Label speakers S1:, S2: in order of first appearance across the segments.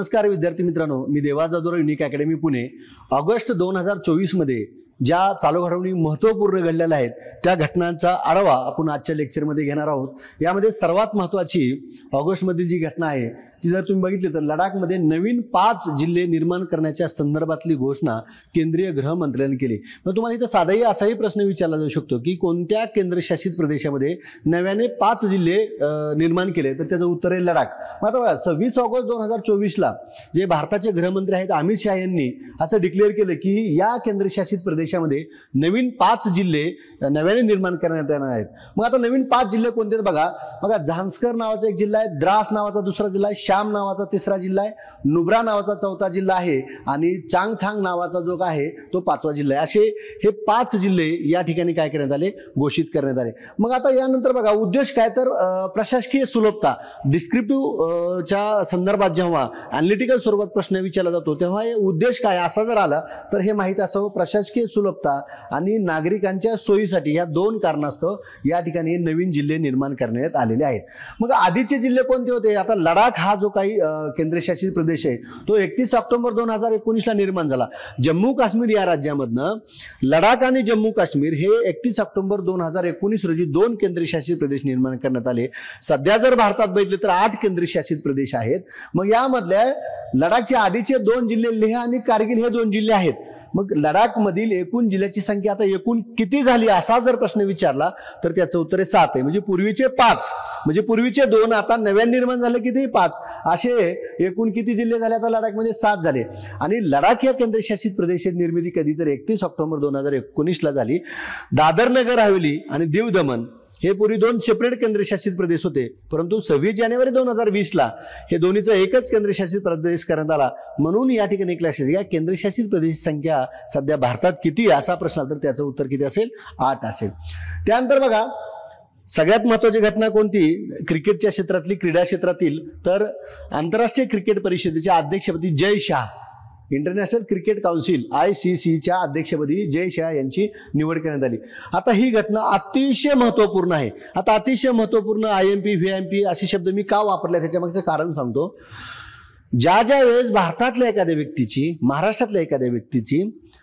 S1: नमस्कार विद्यार्थी मित्रांनो, मी देवा Jadhav, unique academy Pune. August 2024 मध्ये ज्या चालू घडामोडी महत्त्वपूर्ण घडलेल्या आहेत त्या घटनांचा आढावा आपण आजच्या लेक्चरमध्ये घेणार आहोत. यामध्ये सर्वात महत्त्वाची ऑगस्ट मधील जी घटना आहे ती जर तुम्ही बघितली तर लडाखमध्ये नवीन 5 जिल्हे निर्माण करण्याच्या संदर्भातली घोषणा केंद्रीय गृहमंत्र्यांनी केली. मग तुम्हाला इथं साधाही असाही प्रश्न विचारला जाऊ शकतो की कोणत्या केंद्रशासित प्रदेशामध्ये नव्याने 5 जिल्हे निर्माण केले, तर त्याचं उत्तर आहे लडाख. मग आता बघा 26 ऑगस्ट 2024ला जे भारताचे गृहमंत्री आहेत अमित शहा यांनी असं डिक्लेअर केलं की या केंद्रशासित प्रदेशामध्ये नवीन 5 जिल्हे नव्याने निर्माण करण्यात येणार आहेत. मग आता नवीन 5 जिल्हे कोणते बघा झांस्कर नावाचा एक जिल्हा आहे, द्रास नावाचा दुसरा जिल्हा आहे, श्याम नावाचा तिसरा जिल्हा आहे, नुब्रा नावाचा चौथा जिल्हा आहे आणि चांगथांग नावाचा जो आहे तो 5वा जिल्हा आहे. असे हे 5 जिल्हे या ठिकाणी काय करण्यात आले, घोषित करण्यात आले. मग आता यानंतर बघा उद्देश काय, तर प्रशासकीय सुलभता डिस्क्रिप्टिव्ह च्या संदर्भात जेव्हा अॅनालिटिकल स्वरूपात प्रश्न विचारला जातो तेव्हा हे उद्देश काय असा जर आला तर हे माहिती असावं. प्रशासकीय सुलभता आणि नागरिकांच्या सोयीसाठी या 2 कारणास्तव या ठिकाणी नवीन जिल्हे निर्माण करण्यात आलेले आहेत. मग आधीचे जिल्हे कोणते होते, आता लडाख हा जो काही केंद्रशासित प्रदेश आहे तो 31 ऑक्टोबर 2019ला निर्माण झाला. जम्मू काश्मीर या राज्यामधनं लडाख आणि जम्मू काश्मीर हे 31 ऑक्टोबर 2019 रोजी 2 केंद्रशासित प्रदेश निर्माण करण्यात आले. सध्या जर भारतात बघितले तर 8 केंद्रशासित प्रदेश आहेत. मग यामधल्या लडाखचे आधीचे 2 जिल्हे लेह आणि कारगिल हे 2 जिल्हे आहेत. मग लडाख मधील एकूण जिल्ह्याची संख्या आता एकूण किती झाली असा जर प्रश्न विचारला तर त्याचं उत्तर आहे 7 आहे. म्हणजे पूर्वीचे 5 म्हणजे पूर्वीचे 2 आता नव्याने निर्माण झाले किती 5 असे एकूण किती जिल्हे झाले आता लडाखमध्ये 7 झाले. आणि लडाख या केंद्रशासित प्रदेशाची निर्मिती कधी तर 31 ऑक्टोबर 2019ला झाली. दादर नगर हवेली आणि दीव दमण हे पूर्वी 2 सेपरेट केंद्रशासित प्रदेश होते, परंतु 26 जानेवारी 2020ला हे दोन्हीचा एकच केंद्रशासित प्रदेश करण्यात आला. म्हणून या ठिकाणी एक लक्षात घ्या, केंद्रशासित प्रदेश संख्या सध्या भारतात किती असा प्रश्न आला तर त्याचं उत्तर किती असेल, 8 असेल. त्यानंतर बघा सगळ्यात महत्वाची घटना कोणती क्रिकेटच्या क्षेत्रातली, क्रीडा क्षेत्रातील, तर आंतरराष्ट्रीय क्रिकेट परिषदेचे अध्यक्षपदी Jay Shah, international cricket council ICCच्या अध्यक्षपदी जय शाह यांची निवड करण्यात आली. आता ही घटना अतिशय महत्वपूर्ण आहे. आता अतिशय महत्वपूर्ण IMP VIMP असे शब्द मी का वापरले त्याच्या मागचं कारण सांगतो. ज्या वेळेस भारतातल्या एखाद्या व्यक्तीची, महाराष्ट्रातल्या एखाद्या व्यक्तीची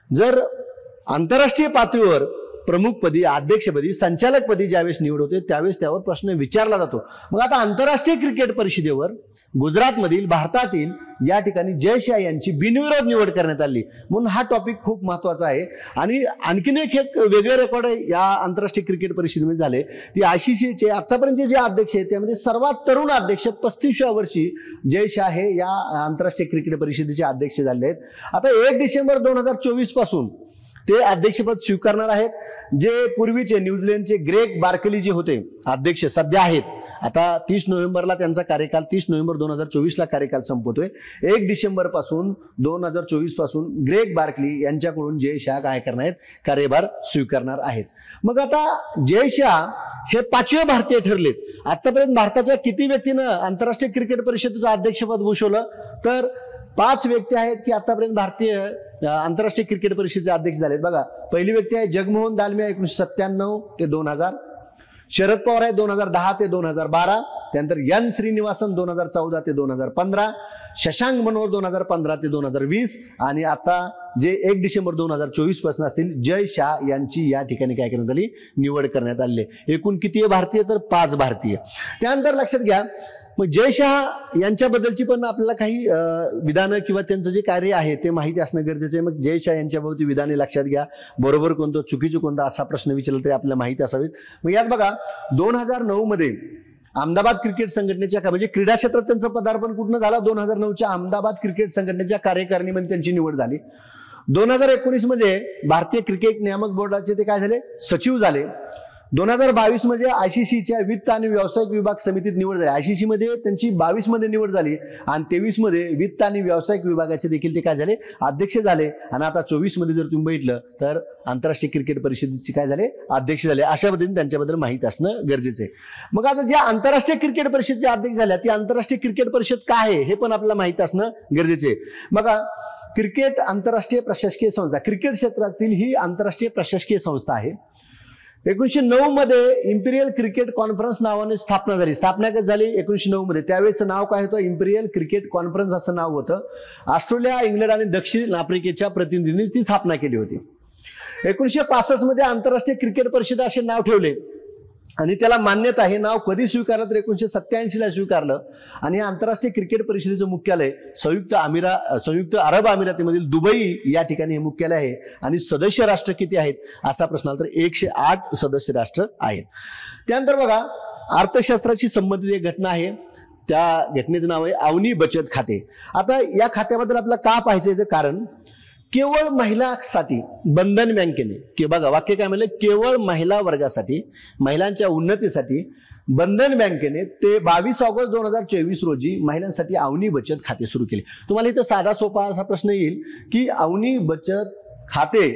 S1: जर आंतरराष्ट्रीय पातळीवर प्रमुखपदी, अध्यक्षपदी, संचालकपदी ज्यावेळेस निवड होते त्यावेळेस त्यावर प्रश्न विचारला जातो. मग आता आंतरराष्ट्रीय क्रिकेट परिषदेवर गुजरातमधील, भारतातील या ठिकाणी जय शाह यांची बिनविरोध निवड करण्यात आली. म्हणून हा टॉपिक खूप महत्वाचा आहे. आणि आणखीन एक वेगळे रेकॉर्ड या आंतरराष्ट्रीय क्रिकेट परिषदेमध्ये झाले. ती ICCचे आतापर्यंतचे जे अध्यक्ष आहेत त्यामध्ये सर्वात तरुण अध्यक्ष 35व्या वर्षी जय शाह हे या आंतरराष्ट्रीय क्रिकेट परिषदेचे अध्यक्ष झाले आहेत. आता 1 डिसेंबर 2024 पासून ते अध्यक्षपद स्वीकारणार आहेत. जे पूर्वीचे न्यूझीलंडचे ग्रेग बार्कली जे होते अध्यक्ष सध्या आहेत, आता 30 नोव्हेंबरला त्यांचा कार्यकाल, 30 नोव्हेंबर 2024ला कार्यकाल संपतोय. 1 डिसेंबर पासून 2024 पासून ग्रेग बार्कली यांच्याकडून जय शाह काय करणार आहेत, कार्यभार स्वीकारणार आहेत. मग आता जय शाह हे 5वे भारतीय ठरलेत. आतापर्यंत भारताच्या किती व्यक्तीनं आंतरराष्ट्रीय क्रिकेट परिषदेचं अध्यक्षपद भूषवलं, तर 5 व्यक्ती आहेत की आतापर्यंत भारतीय आंतरराष्ट्रीय क्रिकेट परिषदेचे अध्यक्ष झालेत. बघा पहिली व्यक्ती आहे जगमोहन दालमिया 1997 ते 2000, शरद पवार आहे 2010 ते 2012, त्यानंतर N श्रीनिवासन 2014 ते 2015, शशांक मनोहर 2015 ते 2020 आणि आता जे 1 डिसेंबर 2024 पासून असतील जय शाह यांची या ठिकाणी काय करण्यात आली, निवड करण्यात आली. एकूण किती भारतीय, तर 5 भारतीय. त्यानंतर लक्षात घ्या मग जय शाह यांच्याबद्दलची पण आपल्याला काही विधानं किंवा त्यांचं जे कार्य आहे ते माहिती असणं गरजेचं आहे. मग जय शाह यांच्याबाबत विधाने लक्षात घ्या, बरोबर कोणतं चुकीचं कोणतं असा प्रश्न विचारला तरी आपल्याला माहिती असावीत. मग यात बघा 2009 मध्ये अहमदाबाद क्रिकेट संघटनेच्या म्हणजे क्रीडा क्षेत्रात त्यांचं पदार्पण कुठनं झालं, 2009च्या अहमदाबाद क्रिकेट संघटनेच्या कार्यकारिणीमध्ये त्यांची निवड झाली. 2019 मध्ये भारतीय क्रिकेट नियामक बोर्डाचे ते काय झाले, सचिव झाले. 2022 मध्ये ICCच्या वित्त आणि व्यावसायिक विभाग समितीत निवड झाली. ICC मध्ये त्यांची 22 मध्ये निवड झाली आणि 23 मध्ये वित्त आणि व्यावसायिक विभागाचे देखील ते काय झाले, अध्यक्ष झाले. आणि आता 24 मध्ये जर तुम्ही बघितलं तर आंतरराष्ट्रीय क्रिकेट परिषदेचे काय झाले, अध्यक्ष झाले. अशा पद्धतीने त्यांच्याबद्दल माहिती असणं गरजेचं आहे. मग आता ज्या आंतरराष्ट्रीय क्रिकेट परिषदेचे अध्यक्ष झाल्या ती आंतरराष्ट्रीय क्रिकेट परिषद काय आहे हे पण आपल्याला माहिती असणं गरजेचं आहे. बघा क्रिकेट आंतरराष्ट्रीय प्रशासकीय संस्था, क्रिकेट क्षेत्रातील ही आंतरराष्ट्रीय प्रशासकीय संस्था आहे. 1909 मध्ये इम्पिरियल क्रिकेट कॉन्फरन्स नावाने स्थापना झाली. स्थापना कधी झाली? 1909 मध्ये. त्यावेळेचं नाव काय होतं? इम्पिरियल क्रिकेट कॉन्फरन्स असं नाव होतं. ऑस्ट्रेलिया, इंग्लंड आणि दक्षिण आफ्रिकेच्या प्रतिनिधींनी ती स्थापना केली होती. 1965 मध्ये आंतरराष्ट्रीय क्रिकेट परिषद असे नाव ठेवले आणि त्याला मान्यता. हे नाव कधी स्वीकारलं? तर 1987 ला स्वीकारलं. आणि आंतरराष्ट्रीय क्रिकेट परिषदेचं मुख्यालय संयुक्त अरब अमिरातीमधील दुबई या ठिकाणी हे मुख्यालय आहे. आणि सदस्य राष्ट्र किती आहेत असा प्रश्न आला तर 108 सदस्य राष्ट्र आहेत. त्यानंतर बघा, अर्थशास्त्राशी संबंधित एक घटना आहे. त्या घटनेचं नाव आहे अवनी बचत खाते. आता या खात्याबद्दल आपल्याला का पाहायचं? कारण केवळ महिलांसाठी बंधन बँकेने, की बघा वाक्य काय म्हणलं, केवळ महिला वर्गासाठी, महिलांच्या उन्नतीसाठी बंधन बँकेने ते 22 ऑगस्ट 2024 रोजी महिलांसाठी अवनी बचत खाते सुरू केले. तुम्हाला इथं साधा सोपा असा प्रश्न येईल की अवनी बचत खाते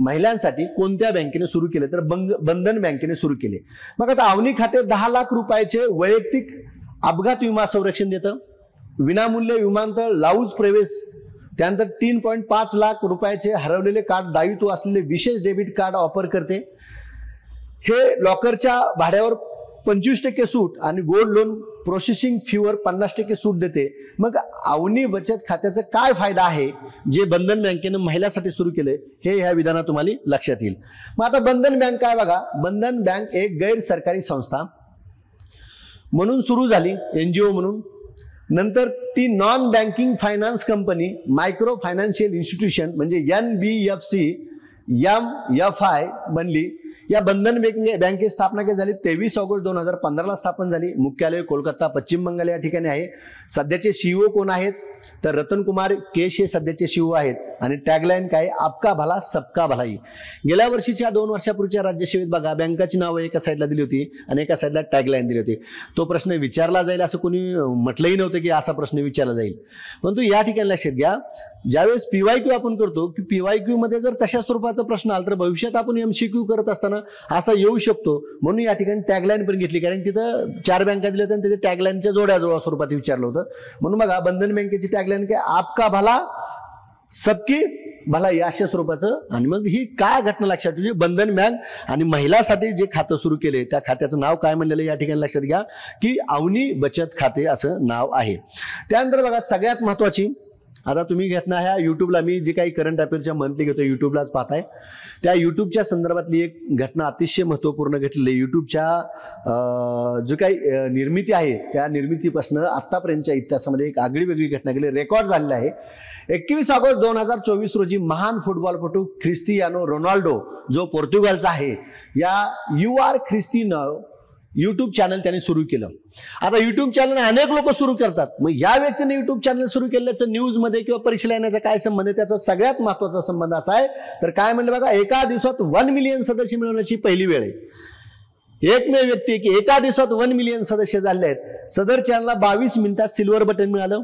S1: महिलांसाठी कोणत्या बँकेने सुरू केले? तर बंधन बँकेने सुरू केले. मग आता अवनी खाते 10 लाख रुपयाचे वैयक्तिक अपघात विमा संरक्षण देतं, विनामूल्य विमानतळ लाऊज प्रवेश, त्यानंतर 3.5 लाख रुपयाचे हरवलेले कार्ड दायित्व असलेले विशेष डेबिट कार्ड ऑफर करते. हे लॉकरच्या भाड्यावर 25% सूट आणि गोल्ड लोन प्रोसेसिंग फीवर 50% सूट देते. मग अवनी बचत खात्याचा काय फायदा आहे जे बंधन बँकेनं महिलांसाठी सुरू केले हे ह्या विधानात तुम्हाला लक्षात येईल. मग आता बंधन बँक काय? बघा, बंधन बँक एक गैर सरकारी संस्था म्हणून सुरू झाली, एनजीओ म्हणून. नंतर ती non banking finance company, micro financial institution म्हणजे NBFC MFI बनली. या बंधन बँकेची स्थापना कधी झाली? 23 ऑगस्ट 2015 ला स्थापन झाली. मुख्यालय कोलकाता, पश्चिम बंगाल या ठिकाणी आहे. सध्याचे सीईओ कोण आहेत? तर रतन कुमार केश हे सध्याचे सीईओ आहेत. आणि टॅगलाईन काय? आपका भला सबका भलाई. गेल्या वर्षीच्या 2 वर्षापूर्वीच्या राज्यसेवेत बघा, बँकाची नावं एका साईडला दिली होती आणि एका साईडला टॅगलाईन दिली होती. तो प्रश्न विचारला जाईल असं कोणी म्हटलंही नव्हतं की असा प्रश्न विचारला जाईल. परंतु या ठिकाणी लक्षात घ्या, ज्यावेळेस PYQ आपण करतो की PYQ मध्ये जर तशा स्वरूपाचा प्रश्न आला तर भविष्यात आपण MCQ करत असताना असा येऊ शकतो. म्हणून या ठिकाणी टॅगलाईन पण घेतली, कारण तिथं 4 बँका दिल्या होत्या आणि त्याच्या टॅगलाईनच्या जोड्याजोडा स्वरूपात विचारलं होतं. म्हणून बघा, बंधन बँकेची टॅगलाईन काय? आपका भला सबकी भलाई अशा स्वरूपाचं. आणि मग ही काय घटना लक्षात ठेवली? बंधन बँक आणि महिलांसाठी जे खातं सुरू केले त्या खात्याचं नाव काय म्हणलेलं या ठिकाणी लक्षात घ्या की अवनी बचत खाते असं नाव आहे. त्यानंतर बघा, सगळ्यात महत्वाची, आता तुम्ही घेतना ह्या युट्यूबला मी जे काही करंट अफेअरच्या मंथली घेतो युट्यूबलाच पाहताय, त्या युट्यूबच्या संदर्भातली एक घटना अतिशय महत्वपूर्ण घडलेली. युट्यूबच्या जो काही निर्मिती आहे त्या निर्मितीपासून आतापर्यंतच्या इतिहासामध्ये एक आगळी वेगळी घटना गेली, रेकॉर्ड झालेला आहे. 21 ऑगस्ट 2024 रोजी महान फुटबॉलपटू ख्रिस्टियानो रोनाल्डो जो पोर्तुगालचा आहे, या UR ख्रिस्टियानो युट्यूब चॅनल त्यांनी सुरू केलं. आता युट्यूब चॅनल अनेक लोक सुरू करतात. मग या व्यक्तीने युट्यूब चॅनल सुरू केल्याचं न्यूज मध्ये किंवा परीक्षेला येण्याचा काय संबंध आहे? त्याचा सगळ्यात महत्वाचा संबंध असा आहे, तर काय म्हणलं बघा, एका दिवसात 1 मिलियन सदस्य मिळवण्याची पहिली वेळ आहे. एकमेव व्यक्ती की एका दिवसात 1 मिलियन सदस्य झाले आहेत. सदर चॅनलला 22 मिनिटात सिल्वर बटन मिळालं,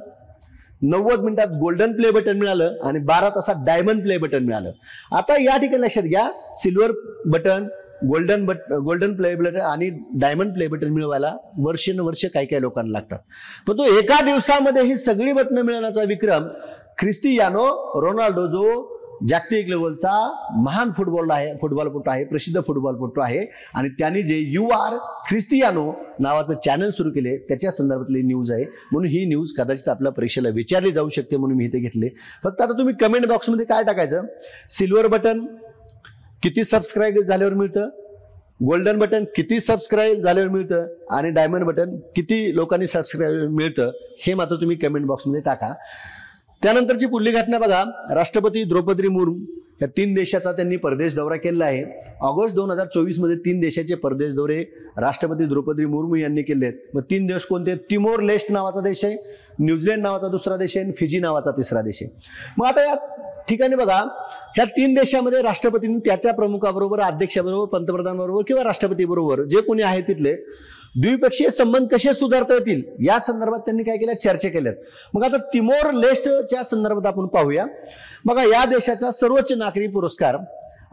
S1: 90 मिनिटात गोल्डन प्ले बटन मिळालं आणि 12 तासात डायमंड प्ले बटन मिळालं. आता या ठिकाणी लक्षात घ्या, silver button, golden play button आणि डायमंड प्ले बटन मिळवायला वर्ष काही काही लोकांना लागतात. पण तो एका दिवसामध्ये ही सगळी बटन मिळवण्याचा विक्रम ख्रिस्टियानो रोनाल्डो जो जागतिक लेवलचा महान फुटबॉलपटू आहे, प्रसिद्ध फुटबॉलपटू आहे, आणि त्यांनी जे UR ख्रिस्टियानो नावाचं चॅनल सुरू केले त्याच्या संदर्भातली न्यूज आहे. म्हणून ही न्यूज कदाचित आपल्या परीक्षेला विचारली जाऊ शकते म्हणून मी इथे घेतले. फक्त आता तुम्ही कमेंट बॉक्समध्ये काय टाकायचं? सिल्वर बटन किती सबस्क्राईब झाल्यावर मिळतं, गोल्डन बटन किती सबस्क्राईब झाल्यावर मिळतं आणि डायमंड बटन किती लोकांनी सबस्क्राईब मिळतं हे मात्र तुम्ही कमेंट बॉक्समध्ये टाका. त्यानंतरची पुढली घटना बघा, राष्ट्रपती द्रौपदी मुर्मू या 3 देशाचा त्यांनी परदेश दौरा केलेला आहे. ऑगस्ट 2024 मध्ये 3 देशाचे परदेश दौरे राष्ट्रपती द्रौपदी मुर्मू यांनी केले आहेत. मग 3 देश कोणते? तिमोर लेस्ट नावाचा देश आहे, न्यूझीलंड नावाचा दुसरा देश आहे आणि फिजी नावाचा तिसरा देश आहे. मग आता या ठिकाणी बघा, ह्या 3 देशामध्ये राष्ट्रपतींनी त्या प्रमुखाबरोबर, अध्यक्षाबरोबर, पंतप्रधानाबरोबर किंवा राष्ट्रपती बरोबर जे कोणी आहे तिथले द्विपक्षीय संबंध कसे सुधारता येतील या संदर्भात त्यांनी काय केलं? चर्चा केल्यात. मग आता तिमोर लेस्टच्या संदर्भात आपण पाहूया. बघा, या देशाचा सर्वोच्च नागरी पुरस्कार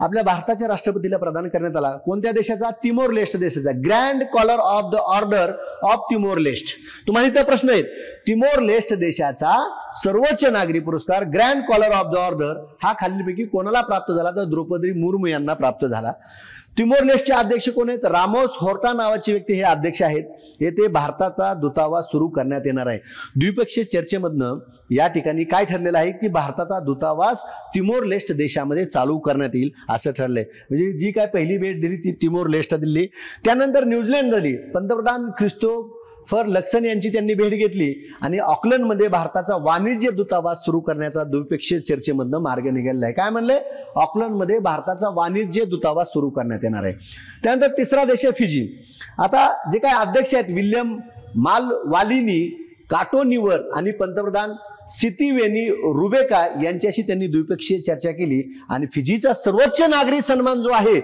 S1: आपल्या भारताच्या राष्ट्रपतीला प्रदान करण्यात आला. कोणत्या देशाचा? तिमोर लेस्ट देशाचा. Grand collar of the order of Timor Leste. तुम्हाला इथे प्रश्न आहेत. तिमोर लेस्ट देशाचा सर्वोच्च नागरी पुरस्कार grand collar of the order हा खालीलपैकी कोणाला प्राप्त झाला? तर द्रौपदी मुर्मू यांना प्राप्त झाला. तिमोर लेस्टचे अध्यक्ष कोण आहेत? रामोस होर्टा नावाची व्यक्ती हे अध्यक्ष आहेत. येथे भारताचा दूतावास सुरू करण्यात येणार आहे. द्विपक्षीय चर्चेमधनं या ठिकाणी काय ठरलेलं आहे की भारताचा दूतावास तिमोर लेस्ट देशामध्ये चालू करण्यात येईल असं ठरलंय. म्हणजे जी काय पहिली भेट दिली ती तिमोर लेस्ट दिली. त्यानंतर न्यूझीलंड दिली. पंतप्रधान ख्रिस्तोफर लक्सन यांची त्यांनी भेट घेतली आणि ऑकलंडमध्ये भारताचा वाणिज्य दूतावास सुरू करण्याचा द्विपक्षीय चर्चेमधनं मार्ग निघालेला आहे. काय म्हणले? ऑकलंडमध्ये भारताचा वाणिज्य दूतावास सुरू करण्यात येणार आहे. त्यानंतर तिसरा देश आहे फिजी. आता जे काय अध्यक्ष आहेत विल्यम मालवालिनी काटोनिवर आणि पंतप्रधान सितिवेनी रुबेका यांच्याशी त्यांनी द्विपक्षीय चर्चा केली आणि फिजीचा सर्वोच्च नागरी सन्मान जो आहे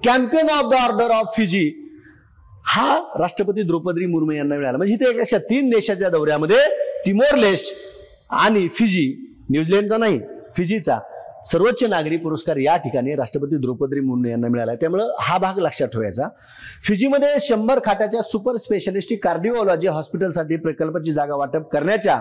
S1: champion of the order of Fiji हा राष्ट्रपती द्रौपदी मुर्मू यांना मिळाला. म्हणजे इथे एक लक्षात 3 देशाच्या दौऱ्यामध्ये तिमोर लेस्ट आणि फिजी, न्यूझीलंडचा नाही फिजीचा सर्वोच्च नागरी पुरस्कार या ठिकाणी राष्ट्रपती द्रौपदी मुर्मू यांना मिळाला. त्यामुळे हा भाग लक्षात ठेवायचा. फिजीमध्ये 100 खाटाच्या सुपर स्पेशालिस्ट कार्डिओलॉजी हॉस्पिटलसाठी प्रकल्पाची जागा वाटप करण्याच्या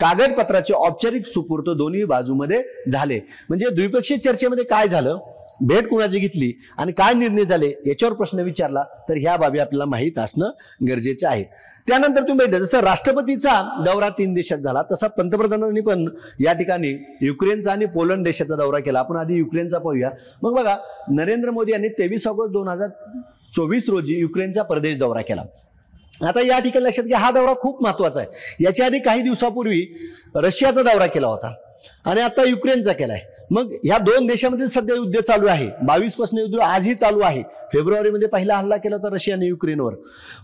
S1: कागदपत्राचे औपचारिक सुपूर्त दोन्ही बाजूमध्ये झाले. म्हणजे द्विपक्षीय चर्चेमध्ये काय झालं, भेट कुणाची घेतली आणि काय निर्णय झाले याच्यावर प्रश्न विचारला तर ह्या बाबी आपल्याला माहीत असणं गरजेचं आहे. त्यानंतर तुम्ही जसं राष्ट्रपतीचा दौरा 3 देशात झाला तसा पंतप्रधानांनी पण या ठिकाणी युक्रेनचा आणि पोलंड देशाचा दौरा केला. आपण आधी युक्रेनचा पाहूया. मग बघा, नरेंद्र मोदी यांनी 23 ऑगस्ट 2024 रोजी युक्रेनचा परदेश दौरा केला. आता या ठिकाणी लक्षात घ्या, हा दौरा खूप महत्वाचा आहे. याच्या आधी काही दिवसापूर्वी रशियाचा दौरा केला होता आणि आता युक्रेनचा केलाय. मग ह्या 2 देशांमध्ये सध्या युद्ध चालू आहे. 22 पासून युद्ध आजही चालू आहे. फेब्रुवारीमध्ये पहिला हल्ला केला होता रशियाने युक्रेनवर.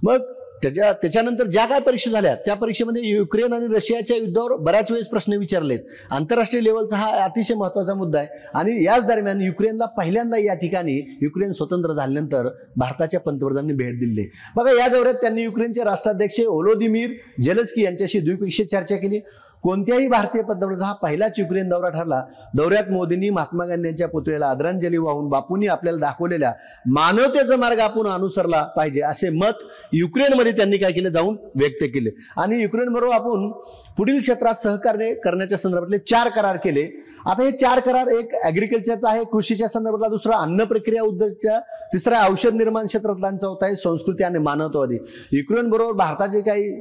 S1: मग त्याच्यानंतर ज्या काय परीक्षा झाल्या त्या परीक्षेमध्ये युक्रेन आणि रशियाच्या युद्धावर बऱ्याच वेळेस प्रश्न विचारलेत. आंतरराष्ट्रीय लेवलचा हा अतिशय महत्वाचा मुद्दा आहे. आणि याच दरम्यान युक्रेनला पहिल्यांदा या ठिकाणी युक्रेन स्वतंत्र झाल्यानंतर भारताच्या पंतप्रधानांनी भेट दिली. बघा, या दौऱ्यात त्यांनी युक्रेनचे राष्ट्राध्यक्ष व्लोदिमीर झेलेन्स्की यांच्याशी द्विपक्षीय चर्चा केली. कोणत्याही भारतीय पंतप्रधान हा पहिलाच युक्रेन दौरा ठरला. दौऱ्यात मोदींनी महात्मा गांधी यांच्या पुतळ्याला आदरांजली वाहून बापूंनी आपल्याला दाखवलेल्या मानवतेचा मार्ग आपण अनुसरला पाहिजे असे मत युक्रेनमध्ये त्यांनी काय केले, जाऊन व्यक्त केले. आणि युक्रेन बरोबर आपण पुढील क्षेत्रात सहकार्य करण्याच्या संदर्भातले 4 करार केले. आता हे 4 करार, एक ऍग्रिकल्चरचा आहे, कृषीच्या संदर्भातला, दुसरा अन्न प्रक्रिया उद्योगच्या, तिसरा औषध निर्माण क्षेत्रातला, चौथा आहे संस्कृती आणि मानवतावादी. युक्रेन बरोबर भारताचे काही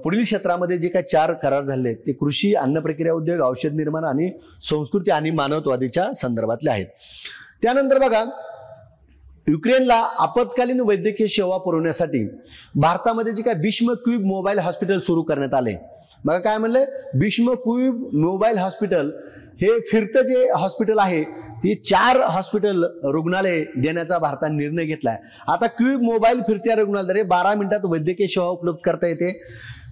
S1: पुढील क्षेत्रामध्ये जे काही 4 करार झाले ते कृषी, अन्न प्रक्रिया उद्योग, औषध निर्माण आणि संस्कृती आणि मानवतावादीच्या संदर्भातले आहेत. त्यानंतर बघा, युक्रेनला आपत्कालीन वैद्यकीय सेवा पुरवण्यासाठी भारतामध्ये जे काय भीष्म क्यूब मोबाईल हॉस्पिटल सुरू करण्यात आले. बघा काय म्हणले, भीष्म क्यूब मोबाईल हॉस्पिटल हे फिरतं जे हॉस्पिटल आहे ती 4 हॉस्पिटल रुग्णालय देण्याचा भारताने निर्णय घेतलाय. आता क्यूब मोबाईल फिरत्या रुग्णालयाद्वारे 12 मिनिटात वैद्यकीय सेवा उपलब्ध करता येते.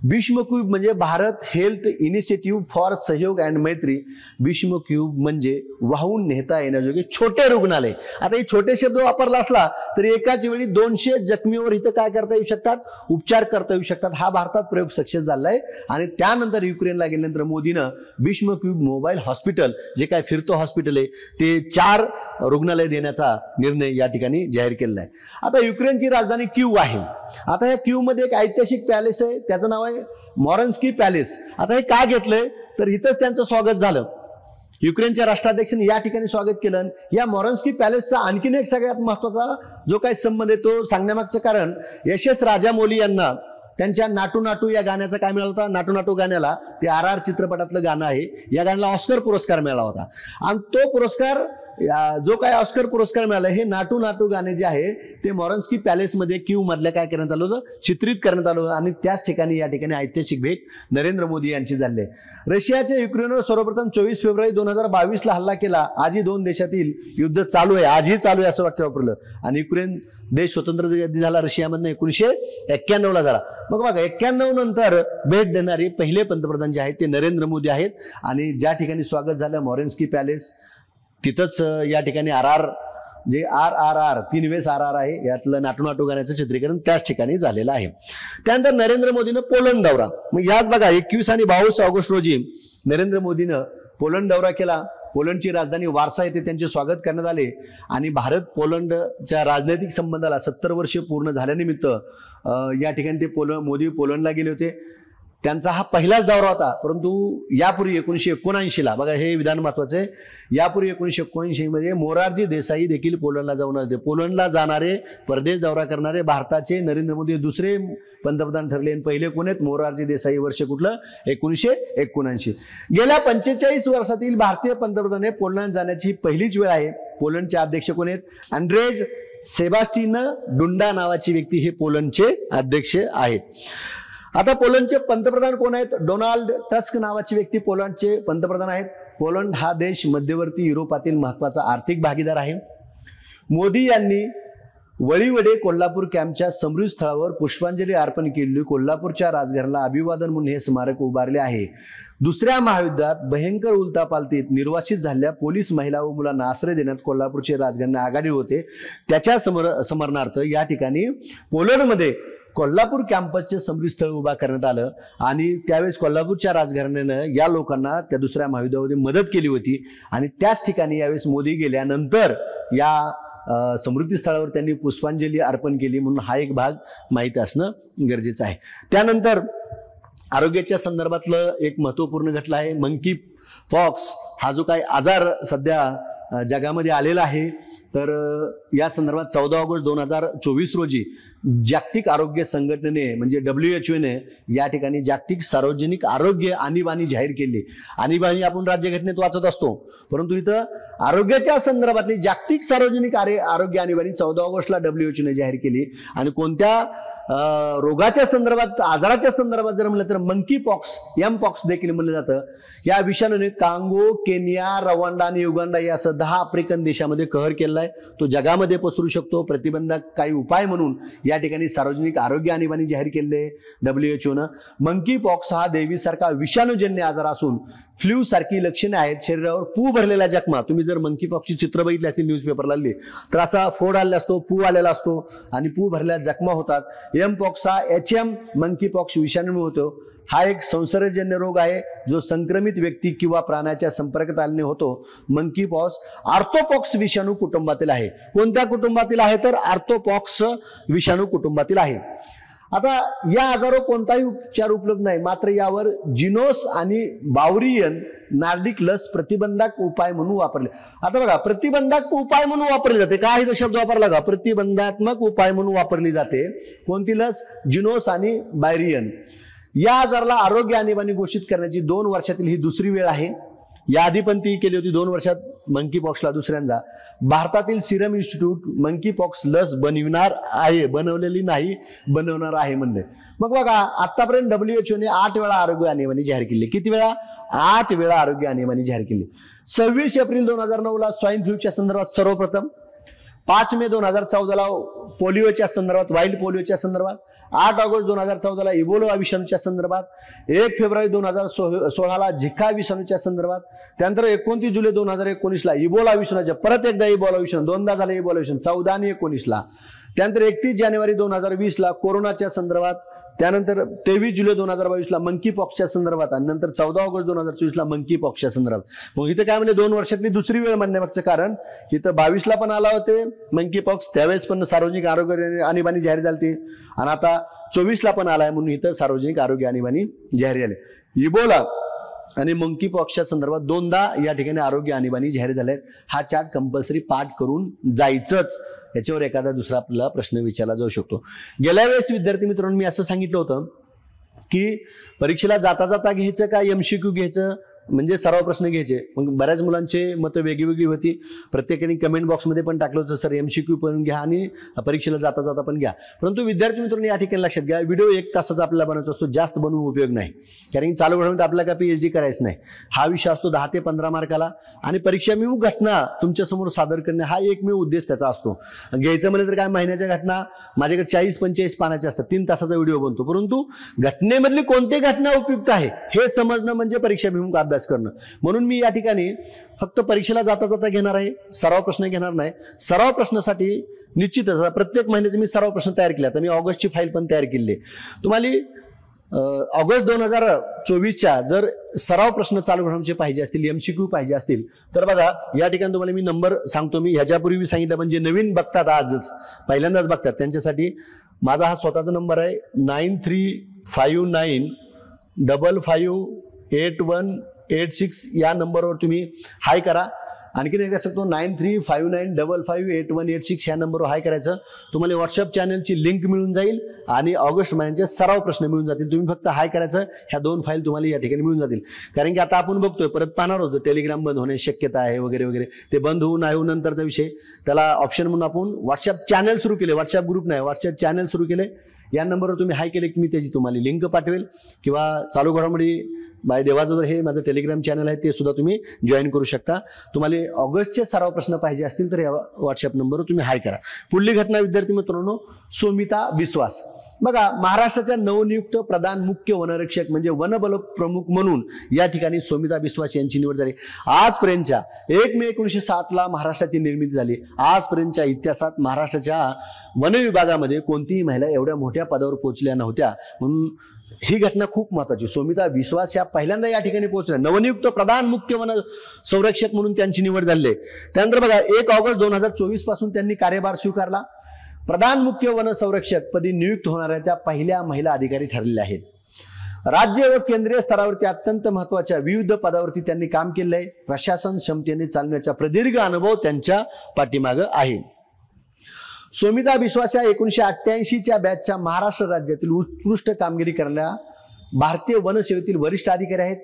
S1: भीष्म क्यूब म्हणजे भारत हेल्थ इनिशिएटिव्ह फॉर सहयोग अँड मैत्री. भीष्म क्यूब म्हणजे वाहून नेता येण्याजोगे छोटे रुग्णालय. आता हे छोटे शब्द वापरला असला तरी एकाच वेळी 200 जखमीवर इथं काय करता येऊ शकतात, उपचार करता येऊ शकतात. हा भारतात प्रयोग सक्सेस झालाय. आणि त्यानंतर युक्रेनला गेल्यानंतर मोदीनं भीष्म क्यूब मोबाईल हॉस्पिटल जे काय फिरतो हॉस्पिटल आहे ते 4 रुग्णालय देण्याचा निर्णय या ठिकाणी जाहीर केलेला आहे. आता युक्रेनची राजधानी क्यू आहे. आता या क्यू मध्ये एक ऐतिहासिक पॅलेस आहे, त्याचं नाव आहे मॉरन्स्की पॅलेस. आता हे का घेतलंय तर इथंच त्यांचं स्वागत झालं. युक्रेनच्या राष्ट्राध्यक्षांनी या ठिकाणी स्वागत केलं. या मॉरन्स्की पॅलेसचा आणखीन एक सगळ्यात महत्वाचा जो काही संबंध आहे तो सांगण्यामागचं कारण, यशस राजामौली यांना त्यांच्या नाटू नाटू या गाण्याचा काय मिळाला होता, नाटू नाटू गाण्याला, ते RR चित्रपटातलं गाणं आहे, या गाण्याला ऑस्कर पुरस्कार मिळाला होता. आणि तो पुरस्कार, जो काय ऑस्कर पुरस्कार मिळाला, हे नाटू नाटू गाणे जे आहे ते मॉरन्स्की पॅलेसमध्ये क्यू मधल्या काय करण्यात आलं होतं, चित्रित करण्यात आलं होतं. आणि त्याच ठिकाणी या ठिकाणी ऐतिहासिक भेट नरेंद्र मोदी यांची झाली आहे. रशियाच्या युक्रेनवर सर्वप्रथम 24 फेब्रुवारी 2022 ला हल्ला केला. आजही 2 देशातील युद्ध चालू आहे, आजही चालू आहे असं वाक्य वापरलं. आणि युक्रेन देश स्वतंत्र झाला रशियामधनं 1991 ला झाला. मग बघा, 91 नंतर भेट देणारे पहिले पंतप्रधान जे आहेत ते नरेंद्र मोदी आहेत. आणि ज्या ठिकाणी स्वागत झालं मॉरन्स्की पॅलेस, तिथंच या ठिकाणी RR जे RRR 3 वेळेस RR आहे, यातलं नाटू नाटू गाण्याचं चित्रीकरण त्याच ठिकाणी झालेलं आहे. त्यानंतर नरेंद्र मोदीनं पोलंड दौरा. मग याच बघा 21 आणि 22 ऑगस्ट रोजी नरेंद्र मोदीनं पोलंड दौरा केला. पोलंडची राजधानी वार्सा येथे त्यांचे स्वागत करण्यात आले आणि भारत पोलंडच्या राजनैतिक संबंधाला 70 वर्षे पूर्ण झाल्यानिमित्त या ठिकाणी ते मोदी पोलंडला गेले होते. त्यांचा हा पहिलाच दौरा होता, परंतु यापूर्वी 1979ला बघा हे विधान महत्वाचं आहे, यापूर्वी 1979 मध्ये मोरारजी देसाई देखील पोलंडला जाऊन आले. पोलंडला जाणारे परदेश दौरा करणारे भारताचे नरेंद्र मोदी दुसरे पंतप्रधान ठरले आणि पहिले कोण आहेत? मोरारजी देसाई. वर्ष कुठलं? 1979. गेल्या 45 वर्षातील भारतीय पंतप्रधान पोलंड जाण्याची पहिलीच वेळ आहे. पोलंडचे अध्यक्ष कोण आहेत? अँड्रेज सेबास्टिन डुंडा नावाची व्यक्ती हे पोलंडचे अध्यक्ष आहेत. आता पोलंडचे पंतप्रधान कोण आहेत? डोनाल्ड टस्क नावाची व्यक्ती पोलंडचे पंतप्रधान आहेत. पोलंड हा देश मध्यवर्ती युरोपातील महत्वाचा आर्थिक भागीदार आहे. मोदी यांनी वळीवडे कोल्हापूर कॅम्पच्या समृद्ध स्थळावर पुष्पांजली अर्पण केली. कोल्हापूरच्या राजघराला अभिवादन म्हणून हे स्मारक उभारले आहे. दुसऱ्या महायुद्धात भयंकर उलथापालथीत निर्वासित झालेल्या पोलीस महिला व मुलांना आश्रय देण्यात कोल्हापूरचे राजघराणे आघाडीवर होते. त्याच्या समरणार्थ या ठिकाणी पोलंडमध्ये कोल्हापूर कॅम्पसचे समृद्ध स्थळ उभा करण्यात आलं आणि त्यावेळेस कोल्हापूरच्या राजघराण्यानं या लोकांना त्या दुसऱ्या महायुद्धामध्ये मदत केली होती आणि त्याच ठिकाणी यावेळेस मोदी गेल्यानंतर या समृद्धी स्थळावर त्यांनी पुष्पांजली अर्पण केली, म्हणून हा एक भाग माहिती असणं गरजेचं आहे. त्यानंतर आरोग्याच्या संदर्भातलं एक महत्वपूर्ण घटना आहे मंकी पॉक्स. हा जो काही आजार सध्या जगामध्ये आलेला आहे, तर या संदर्भात 14 ऑगस्ट 2024 रोजी जागतिक आरोग्य संघटनेने म्हणजे WHO ने या ठिकाणी जागतिक सार्वजनिक आरोग्य आणीबाणी जाहीर केली. आणीबाणी आपण राज्यघटनेत वाचत असतो, परंतु इथं आरोग्याच्या संदर्भातली जागतिक सार्वजनिक आरोग्य आणीबाणी 14 ऑगस्टला WHO ने जाहीर केली. आणि कोणत्या रोगाच्या संदर्भात, आजाराच्या संदर्भात जर म्हणलं तर मंकी पॉक्स, M-पॉक्स देखील म्हणलं जातं. या विषाणूने कांगो, केनिया, रवांडा आणि युगांडा या 10 आफ्रिकन देशामध्ये कहर केलाय. तो जगामध्ये पसरू शकतो. प्रतिबंधक काही उपाय म्हणून या ठिकाणी सार्वजनिक आरोग्य आणीबाणी जाहीर केले WHO न. मंकी पॉक्स हा देवीसारखा विषाणूजन्य आजार असून फ्लू सारखी लक्षणे आहेत. शरीरावर पू भरलेला जखमा, तुम्ही जर मंकी पॉक्सची चित्र बघितली असतील न्यूजपेपरला तर असा फोड आलेला असतो, पू आलेला असतो आणि पू भरलेल्या जखमा होतात. M-पॉक्स हा HM मंकी पॉक्स विषाणूमुळे होतो. हा एक संसर्गजन्य रोग आहे जो संक्रमित व्यक्ती किंवा प्राण्याच्या संपर्कात आल्याने होतो. मंकी पॉक्स आर्थोपॉक्स विषाणू कुटुंबातील आहे. कोणत्या कुटुंबातील आहे? तर आर्थोपॉक्स विषाणू कुटुंबातील आहे. आता या आजारावर कोणताही उपचार उपलब्ध नाही, मात्र यावर जिनोस आणि बावरियन नार्डिक लस प्रतिबंधक उपाय म्हणून वापरले. आता बघा, प्रतिबंधक उपाय म्हणून वापरली जाते. काय इथं शब्द वापरला का? प्रतिबंधात्मक उपाय म्हणून वापरली जाते. कोणती लस? जिनोस आणि बायरियन. या आजाराला आरोग्य आणीबाणी घोषित करण्याची 2 वर्षातील ही दुसरी वेळ आहे. याआधी पण ती केली होती 2 वर्षात मंकी पॉक्सला दुसऱ्यांदा. भारतातील सिरम इन्स्टिट्यूट मंकी पॉक्स लस बनविणार आहे, बनवलेली नाही, बनवणार आहे म्हणले. मग बघा, आतापर्यंत WHO ने 8 वेळा आरोग्य आणीबाणी जाहीर केली. किती वेळा? 8 वेळा आरोग्य आणीबाणी जाहीर केली. 26 एप्रिल 2009ला स्वाईन फ्लूच्या संदर्भात सर्वप्रथम, 5 मे 2014ला पोलिओच्या संदर्भात, वाईल्ड पोलिओच्या संदर्भात, 8 ऑगस्ट 2014ला इबोला विषाणूच्या संदर्भात, 1 फेब्रुवारी 2016ला झिका विषाणूच्या संदर्भात, त्यानंतर 29 जुलै 2019ला इबोला विषाणूच्या, परत एकदा इबोला विषाणू, 2दा झाला इबोला विषाणू 14 आणि 19ला, त्यानंतर 31 जानेवारी 2020ला कोरोनाच्या संदर्भात, त्यानंतर 23 जुलै 2022ला मंकी पॉक्सच्या संदर्भात आणि नंतर 14 ऑगस्ट 2024ला मंकी पॉक्सच्या संदर्भात. मग इथं काय म्हणजे 2 वर्षातली दुसरी वेळ म्हणण्यामागचं कारण, इथं 22ला पण आला होते मंकी पॉक्स, त्यावेळेस पण सार्वजनिक आरोग्य आणीबाणी जाहीर झाली आणि आता 24ला पण आलाय म्हणून इथं सार्वजनिक आरोग्य आणीबाणी जाहीर झाली. इबोला आणि मंकी पॉक्सच्या संदर्भात 2दा या ठिकाणी आरोग्य आणीबाणी जाहीर झाले. हा चार्ट कंपल्सरी पाठ करून जायचंच. याच्यावर एखादा दुसरा आपल्याला प्रश्न विचारला जाऊ शकतो. गेल्या वेळेस विद्यार्थी मित्रांनो मी असं सांगितलं होतं की परीक्षेला जाता जाता घ्यायचं का MCQ घ्यायचं, म्हणजे सराव प्रश्न घ्यायचे. मग बऱ्याच मुलांचे मतं वेगळी होती. प्रत्येकाने कमेंट बॉक्समध्ये पण टाकलं होतं सर MCQ पण घ्या आणि परीक्षेला जाता जाता पण घ्या. परंतु विद्यार्थी मित्रांनो या ठिकाणी लक्षात घ्या, व्हिडिओ 1 तासाचा आपल्याला बनवायचा असतो, जास्त बनवून उपयोग नाही. कारण चालू घडवून आपल्याला काय PhD करायचं नाही. हा विषय असतो 10 ते 15 मार्काला आणि परीक्षाभिमुख घटना तुमच्यासमोर सादर करणे हा एकमेव उद्देश त्याचा असतो. घ्यायचं म्हणजे तर काय, महिन्याच्या घटना माझ्याकडे 40-45 पानाच्या असतात, 3 तासाचा व्हिडिओ बनतो. परंतु घटनेमधली कोणती घटना उपयुक्त आहे हे समजणं म्हणजे परीक्षाभिमुख अभ्यास करणं. म्हणून मी या ठिकाणी फक्त परीक्षेला जाता जाता घेणार आहे, सराव प्रश्न घेणार नाही. सराव प्रश्नासाठी निश्चितच प्रत्येक महिन्याचे मी सराव प्रश्न तयार केले. आता मी ऑगस्टची फाईल पण तयार केली. तुम्हाला ऑगस्ट 2024च्या जर सराव प्रश्न चालू घडामोडीचे पाहिजे असतील, MCQ पाहिजे असतील तर बघा या ठिकाणी तुम्हाला मी नंबर सांगतो. मी ह्याच्यापूर्वी सांगितलं पण जे नवीन बघतात आजच पहिल्यांदाच बघतात त्यांच्यासाठी माझा हा स्वतःचा नंबर आहे 9359558186 या नंबरवर तुम्ही हाय करा. आणखीन एकदा सांगतो 9359558186 ह्या नंबरवर हाय करायचं. तुम्हाला व्हॉट्सअप चॅनलची लिंक मिळून जाईल आणि ऑगस्ट महिन्याचे सराव प्रश्न मिळून जातील. तुम्ही फक्त हाय करायचं, ह्या 2 फाईल तुम्हाला या ठिकाणी मिळून जातील. कारण की आता आपण बघतोय परत पाहणार होतो टेलिग्राम बंद होण्याची शक्यता आहे वगैरे वगैरे. ते बंद होऊ नाही होऊ नंतरचा विषय. त्याला ऑप्शन म्हणून आपण व्हॉट्सअप चॅनल सुरू केले, व्हॉट्सअप ग्रुप नाही व्हॉट्सअप चॅनल सुरू केले. या नंबरवर तुम्ही हाय केले की मी त्याची तुम्हाला लिंक पाठवेल किंवा चालू घडामोडी बाय देवाजवळ हे माझं टेलिग्राम चॅनल आहे ते सुद्धा तुम्ही जॉईन करू शकता. तुम्हाला ऑगस्टचे सराव प्रश्न पाहिजे असतील तर या व्हॉट्सअप नंबरवर तुम्ही हाय करा. पुढली घटना विद्यार्थी मित्रांनो, सोमिता विश्वास. बघा महाराष्ट्राच्या नवनियुक्त प्रधान मुख्य वनरक्षक म्हणजे वनबल प्रमुख म्हणून या ठिकाणी सोमिता विश्वास यांची निवड झाली. आजपर्यंतच्या 1 मे 1960 महाराष्ट्राची निर्मिती झाली. आजपर्यंतच्या इतिहासात महाराष्ट्राच्या वन विभागामध्ये कोणतीही महिला एवढ्या मोठ्या पदावर पोहोचल्या नव्हत्या. म्हणून ही घटना खूप महत्वाची. सोमिता विश्वास या पहिल्यांदा या ठिकाणी पोहोचल्या. नवनियुक्त प्रधान मुख्य वन संरक्षक म्हणून त्यांची निवड झाली. त्यानंतर बघा 1 ऑगस्ट 2024 पासून त्यांनी कार्यभार स्वीकारला. प्रधान मुख्य वन संरक्षक पदी नियुक्त होणाऱ्या त्या पहिल्या महिला अधिकारी ठरलेल्या आहेत. राज्य व केंद्रीय स्तरावरती अत्यंत महत्वाच्या विविध पदावरती त्यांनी काम केले आहे. प्रशासन क्षमतेने चालण्याचा प्रदीर्घ अनुभव त्यांच्या पाठीमागे आहे. सोमिता विश्वास या 1988च्या बॅचच्या महाराष्ट्र राज्यातील उत्कृष्ट कामगिरी करणाऱ्या भारतीय वन सेवेतील वरिष्ठ अधिकारी आहेत.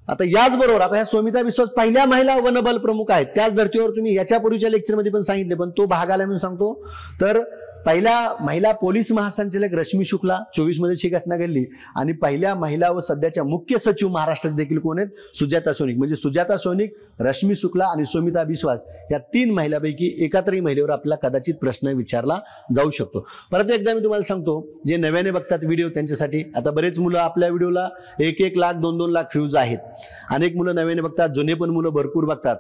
S1: आता याचबरोबर आता ह्या सोमिता विश्वास पहिल्या महिला वनबल प्रमुख आहेत. त्याच धर्तीवर तुम्ही याच्यापूर्वीच्या लेक्चरमध्ये पण सांगितले पण तो भाग आला म्हणून सांगतो. तर पहिल्या महिला पोलीस महासंचालक रश्मी शुक्ला 24 मध्ये ही घटना घडली. आणि पहिल्या महिला व सध्याच्या मुख्य सचिव महाराष्ट्रात देखील कोण आहेत? सुजाता सोनिक. म्हणजे सुजाता सोनिक, रश्मी शुक्ला आणि सोमिता विश्वास या 3 महिलांपैकी एका तरी महिलेवर आपल्याला कदाचित प्रश्न विचारला जाऊ शकतो. परत एकदा मी तुम्हाला सांगतो जे नव्याने बघतात व्हिडिओ त्यांच्यासाठी, आता बरेच मुलं आपल्या व्हिडिओला 1-1 लाख 2-2 लाख व्ह्यूज आहेत. अनेक मुलं नव्याने बघतात, जुने पण मुलं भरपूर बघतात.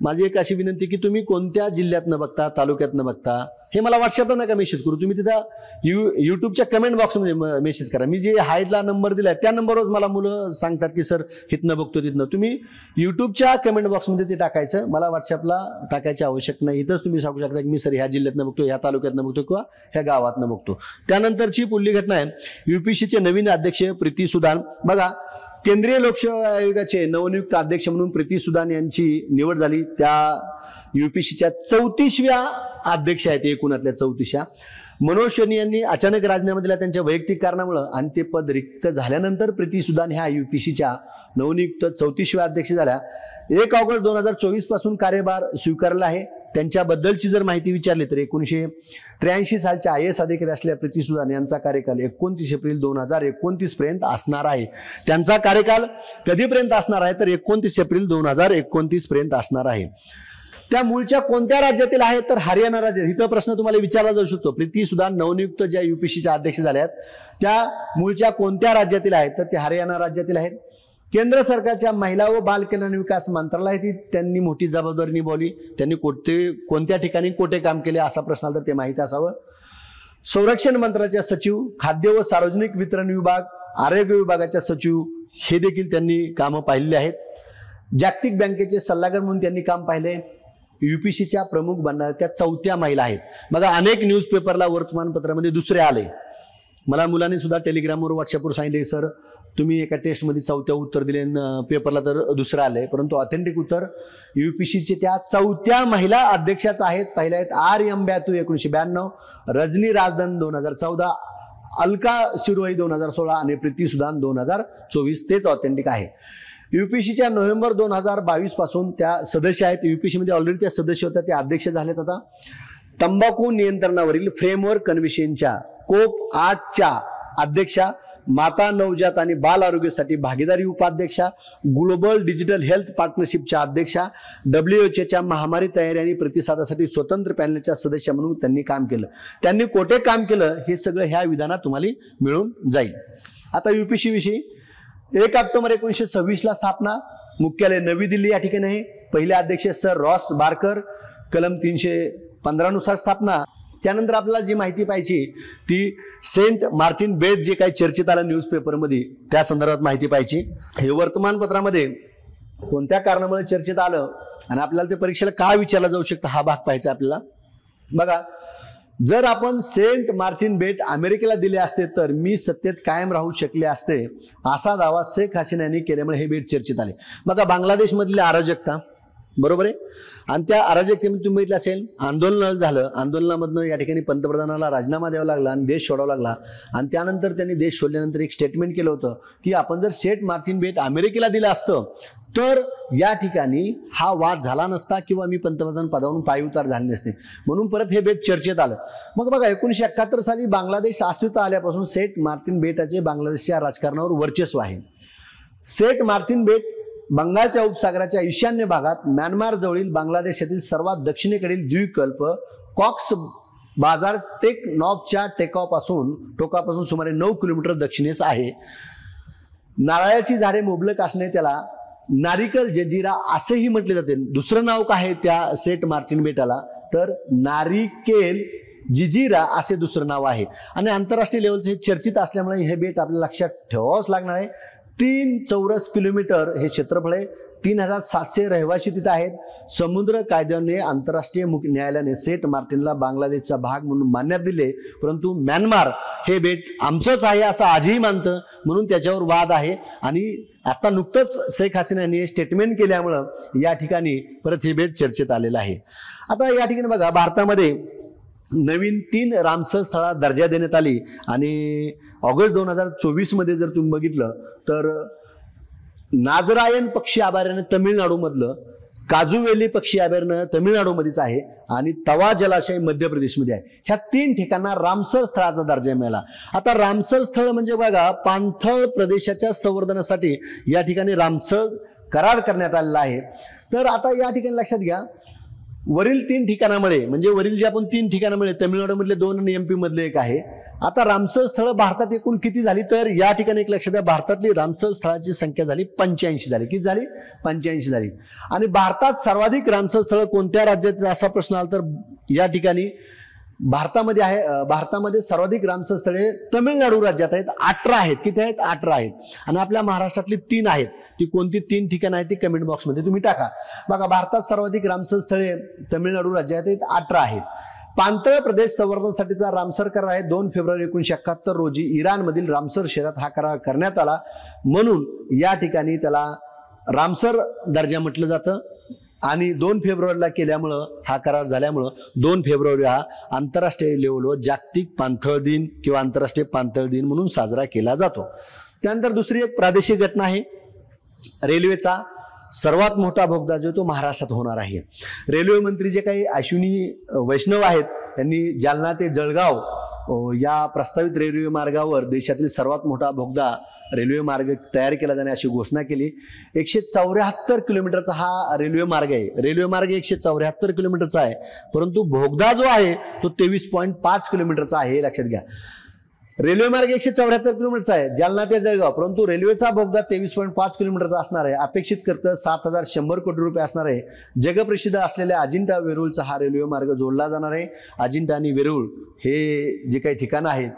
S1: माझी एक अशी विनंती की तुम्ही कोणत्या जिल्ह्यातनं बघता, तालुक्यातनं बघता हे मला व्हॉट्सअपला नका मेसेज करू. तुम्ही तिथं युट्यूबच्या कमेंट बॉक्समध्ये मेसेज करा. मी जे हायला नंबर दिलाय त्या नंबरवर मला मुलं सांगतात की सर हितनं बघतो तिथनं. तुम्ही युट्यूबच्या कमेंट बॉक्समध्ये ते टाकायचं, मला व्हॉट्सअपला टाकायची आवश्यक नाही. इथंच तुम्ही सांगू शकता की मी सर ह्या जिल्ह्यातनं बघतो, ह्या तालुक्यातनं बघतो किंवा ह्या गावातनं बघतो. त्यानंतरची पुढली घटना आहे UPSCचे नवीन अध्यक्ष प्रीती सुदान. बघा केंद्रीय लोकसेवा आयोगाचे नवनियुक्त अध्यक्ष म्हणून प्रीती सुदान यांची निवड झाली. त्या UPSCच्या 34व्या अध्यक्ष आहेत, एकूणातल्या 34. मनोज शनी यांनी अचानक राजीनामा दिला त्यांच्या वैयक्तिक कारणामुळे आणि ते पद रिक्त झाल्यानंतर प्रीती सुदान ह्या UPSCच्या नवनियुक्त 34व्या अध्यक्ष झाल्या. 1 ऑगस्ट 2024 पासून कार्यभार स्वीकारला आहे. त्यांच्याबद्दलची जर माहिती विचारली तर 1983 सालच्या IAS अधिकारी असलेल्या प्रीती सुदान यांचा कार्यकाल 29 एप्रिल 2029 पर्यंत असणार आहे. त्यांचा कार्यकाल कधीपर्यंत असणार आहे तर 29 एप्रिल 2029 पर्यंत असणार आहे. त्या मूळच्या कोणत्या राज्यातील आहेत तर हरियाणा राज्यात. इथं प्रश्न तुम्हाला विचारला जाऊ शकतो. प्रीती सुदान नवनियुक्त ज्या UPSCच्या अध्यक्ष झाल्यात त्या मूळच्या कोणत्या राज्यातील आहेत तर ते हरियाणा राज्यातील आहेत. केंद्र सरकारच्या महिला व बाल कल्याण विकास मंत्रालयात त्यांनी मोठी जबाबदारी निभावली. त्यांनी कोणत्या ठिकाणी कोठे काम केले असा प्रश्न आला तर ते माहिती असावं. संरक्षण मंत्रालयाच्या सचिव, खाद्य व सार्वजनिक वितरण विभाग, आरोग्य विभागाच्या सचिव हे देखील त्यांनी कामं पाहिलेली आहेत. जागतिक बँकेचे सल्लागार म्हणून त्यांनी काम पाहिले. UPSCच्या प्रमुख बनणाऱ्या त्या 4थ्या महिला आहेत. बघा अनेक न्यूजपेपरला वर्तमानपत्रामध्ये दुसरे आले. मला मुलांनी सुद्धा टेलिग्रामवर व्हॉट्सअपवर सांगितले सर तुम्ही एका टेस्टमध्ये 4थ्या उत्तर दिले, पेपरला तर दुसरं आलंय. परंतु ऑथेंटिक उत्तर UPSCचे त्या 4थ्या महिला अध्यक्षाच आहेत. पहिल्या आहेत RM बॅतू 1992, रजनी राजदन 2014, अलका शिरोई 2016 आणि प्रीती सुदान 2024. तेच ऑथेंटिक आहे. UPSCच्या नोव्हेंबर 2022 पासून त्या सदस्य आहेत. UPSCमध्ये ऑलरेडी त्या सदस्य होत्या, त्या अध्यक्ष झालेत. आता तंबाखू नियंत्रणावरील फ्रेमवर्क कन्व्हेन्शनच्या COP 8च्या अध्यक्षा, माता नवजात आणि बाल आरोग्यासाठी भागीदारी उपाध्यक्षा, ग्लोबल डिजिटल हेल्थ पार्टनरशिपच्या अध्यक्षा, WHOच्या महामारी तयारी आणि प्रतिसादासाठी स्वतंत्र पॅनलच्या सदस्य म्हणून त्यांनी काम केलं. त्यांनी कोठे काम केलं हे सगळं ह्या विधानात तुम्हाला मिळून जाईल. आता UPSC विषयी 1 ऑक्टोबर 1926 स्थापना, मुख्यालय नवी दिल्ली या ठिकाणी आहे. पहिले अध्यक्ष सर रॉस बार्कर, कलम 315 नुसार स्थापना. त्यानंतर आपल्याला जी माहिती पाहिजे ती सेंट मार्टिन बेट जे काही चर्चेत आलं न्यूजपेपरमध्ये त्या संदर्भात माहिती पाहिजे. हे वर्तमानपत्रामध्ये कोणत्या कारणामुळे चर्चेत आलं आणि आपल्याला ते परीक्षेला का विचारला जाऊ शकतं हा भाग पाहायचा आपल्याला. बघा, जर आपण सेंट मार्टिन बेट अमेरिकेला दिले असते तर मी सत्तेत कायम राहू शकले असते असा दावा शेख हसीना यांनी केल्यामुळे हे बेट चर्चेत आले. बघा, बांगलादेशमधली अराजकता, बरोबर आहे, आणि त्या अराजकतेमध्ये तुम्ही बघितलं असेल आंदोलन झालं, आंदोलनामधनं या ठिकाणी पंतप्रधानाला राजीनामा द्यावा लागला आणि देश सोडावा लागला. आणि त्यानंतर त्यांनी देश सोडल्यानंतर एक स्टेटमेंट केलं होतं की आपण जर सेंट मार्टिन बेट अमेरिकेला दिलं असतं तर या ठिकाणी हा वाद झाला नसता किंवा मी पंतप्रधान पदावरून पायउतार झाले नसते, म्हणून परत हे बेट चर्चेत आलं. मग बघा, 1971 साली बांगलादेश अस्तित्वात आल्यापासून सेंट मार्टिन बेटाचे बांगलादेशच्या राजकारणावर वर्चस्व आहे. सेंट मार्टिन बेट बंगालच्या उपसागराच्या ईशान्य भागात म्यानमार जवळील बांगलादेशातील सर्वात दक्षिणेकडील द्वीपकल्प कॉक्स बाजार टेक नॉफच्या टोकापासून सुमारे 9 किलोमीटर दक्षिणेस आहे. नारळाची झाडे मुबलक असणे त्याला नारिकल जजीरा असेही म्हटले जाते. दुसरं नाव काय आहे त्या सेंट मार्टिन बेटाला तर नारिकेल जिजिरा असे दुसरं नाव आहे. आणि आंतरराष्ट्रीय लेवलचे हे चर्चित असल्यामुळे हे बेट आपल्याला लक्षात ठेवावंच लागणार आहे. 3 चौरस किलोमीटर हे क्षेत्रफळ आहे. 3700 रहिवासी तिथे आहेत. समुद्र कायद्याने आंतरराष्ट्रीय न्यायालयाने सेंट मार्टिनला बांगलादेशचा भाग म्हणून मान्यता दिले, परंतु म्यानमार हे बेट आमचंच आहे असं आजही मानतं, म्हणून त्याच्यावर वाद आहे. आणि आता नुकतंच शेख हसीना यांनी स्टेटमेंट केल्यामुळं या ठिकाणी परत हे बेट चर्चेत आलेलं आहे. आता या ठिकाणी बघा, भारतामध्ये नवीन 3 रामसर स्थळाला दर्जा देण्यात आली आणि ऑगस्ट 2024 मध्ये जर तुम्ही बघितलं तर नाजरायन पक्षी अभयारण्य तमिळनाडू मधलं, काजूवेली पक्षी अभयारण्य तमिळनाडूमध्येच आहे आणि तवा जलाशय मध्य प्रदेशमध्ये आहे. ह्या 3 ठिकाणांना रामसर स्थळाचा दर्जा मिळाला. आता रामसर स्थळ म्हणजे बघा, पाणथळ प्रदेशाच्या संवर्धनासाठी या ठिकाणी रामसर करार करण्यात आलेला आहे. तर आता या ठिकाणी लक्षात घ्या, वरील 3 ठिकाणामुळे म्हणजे वरील जे आपण 3 ठिकाणामुळे तमिळनाडू मधले 2 आणि MP मधले 1 आहे. आता रामसर स्थळ भारतात एकूण किती झाली तर या ठिकाणी एक लक्षात द्या, भारतातली रामसर स्थळाची संख्या झाली 85 झाली. किती झाली? 85 झाली. आणि भारतात सर्वाधिक रामसर स्थळ कोणत्या राज्यात असा प्रश्न आला तर या ठिकाणी भारतामध्ये आहे. भारतामध्ये सर्वाधिक रामसर स्थळे तमिळनाडू राज्यात आहेत, 18 आहेत. किती आहेत? 18 आहेत. आणि आपल्या महाराष्ट्रातली 3 आहेत. ती कोणती 3 ठिकाणं आहेत ती कमेंट बॉक्समध्ये तुम्ही टाका. बघा, भारतात सर्वाधिक रामसर स्थळे तमिळनाडू राज्यात आहेत, 18 आहेत. पाणथळ प्रदेश संवर्धनासाठीचा रामसर करार आहे 2 फेब्रुवारी 1971 रोजी इराणमधील रामसर शहरात हा करार करण्यात आला, म्हणून या ठिकाणी त्याला रामसर दर्जा म्हटलं जातं. आणि 2 फेब्रुवारीला केल्यामुळं हा करार झाल्यामुळं 2 फेब्रुवारी हा आंतरराष्ट्रीय लेवलवर जागतिक पाणथळ दिन किंवा आंतरराष्ट्रीय पाणथळ दिन म्हणून साजरा केला जातो. त्यानंतर दुसरी एक प्रादेशिक घटना आहे, रेल्वेचा सर्वात मोठा बोगदा जो तो महाराष्ट्रात होणार आहे. रेल्वे मंत्री जे काही अश्विनी वैष्णव आहेत त्यांनी जालना ते जळगाव या प्रस्तावित रेल्वे मार्गावर देशातील सर्वात मोठा बोगदा रेल्वे मार्ग तयार केला जाणे अशी घोषणा केली. 174 किलोमीटरचा हा रेल्वे मार्ग आहे. रेल्वे मार्ग 174 किलोमीटरचा आहे, परंतु बोगदा जो आहे तो 23.5 किलोमीटरचा आहे, हे लक्षात घ्या. रेल्वे मार्ग 174 किलोमीटरचा आहे जालना ते जळगाव, परंतु रेल्वेचा बोगदा 23.5 किलोमीटरचा असणार आहे. अपेक्षित खर्च 7100 कोटी रुपये असणार आहे. जगप्रसिद्ध असलेल्या अजिंठा वेरूळचा हा रेल्वे मार्ग जोडला जाणार आहे. अजिंठा आणि वेरूळ हे जे काही ठिकाणं आहेत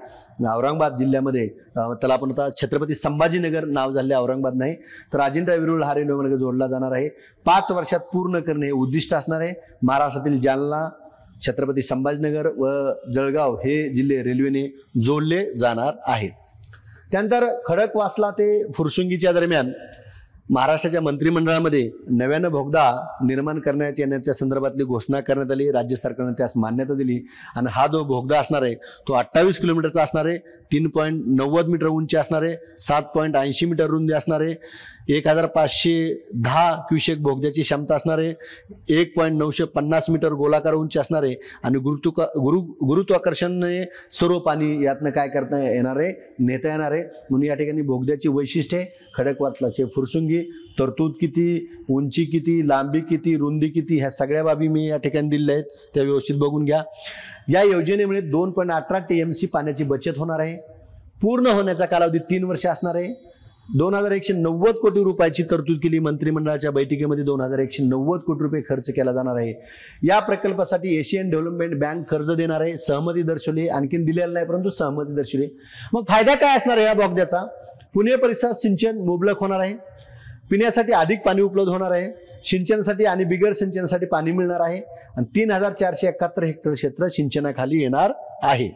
S1: औरंगाबाद जिल्ह्यामध्ये, त्याला आपण आता छत्रपती संभाजीनगर नाव झाले, औरंगाबाद नाही, तर अजिंठा वेरूळ हा रेल्वे मार्ग जोडला जाणार आहे. 5 वर्षात पूर्ण करणे हे उद्दिष्ट असणार आहे. महाराष्ट्रातील जालना, छत्रपती संभाजीनगर व जळगाव हे जिल्हे रेल्वेने जोडले जाणार आहेत. त्यानंतर खडकवासला ते फुरसुंगीच्या दरम्यान महाराष्ट्राच्या मंत्रिमंडळामध्ये नव्यानं बोगदा निर्माण करण्यात येण्याच्या संदर्भातली घोषणा करण्यात आली. राज्य सरकारने त्यास मान्यता दिली आणि हा जो बोगदा असणार आहे तो 28 किलोमीटरचा असणार आहे, 3.90 मीटर उंची असणार आहे, 7.80 मीटर रुंदी असणार आहे, 1510 क्युसेक बोगद्याची क्षमता असणार आहे, 1.950 मीटर गोलाकार उंची असणार आहे आणि गुरुत्वाकर्षणाने सर्व पाणी यातनं काय करता येणार आहे, नेता येणार आहे. म्हणून या ठिकाणी बोगद्याची वैशिष्ट्ये खडकवासलाचे फुरसुंगी, तरतूद किती, उंची किती, लांबी किती, रुंदी किती, ह्या सगळ्या बाबी मी या ठिकाणी दिलेल्या आहेत, त्या व्यवस्थित बघून घ्या. या योजनेमुळे 2.18 TMC पाण्याची बचत होणार आहे. पूर्ण होण्याचा कालावधी 3 वर्ष असणार आहे. 2190 कोटी रुपयाची तरतूद केली मंत्रिमंडळाच्या बैठकीमध्ये. 2190 कोटी रुपये खर्च केला जाणार आहे. या प्रकल्पासाठी एशियन डेव्हलपमेंट बँक कर्ज देणार आहे. सहमती दर्शवली, आणखीन दिलेलं नाही परंतु सहमती दर्शवली. मग फायदा काय असणार आहे या बोगद्याचा? पुणे परिसरात सिंचन मुबलक होणार आहे. पिण्यासाठी अधिक पाणी उपलब्ध होणार आहे. सिंचनासाठी आणि बिगर सिंचनासाठी पाणी मिळणार आहे. आणि 3471 हेक्टर क्षेत्र सिंचनाखाली येणार आहे.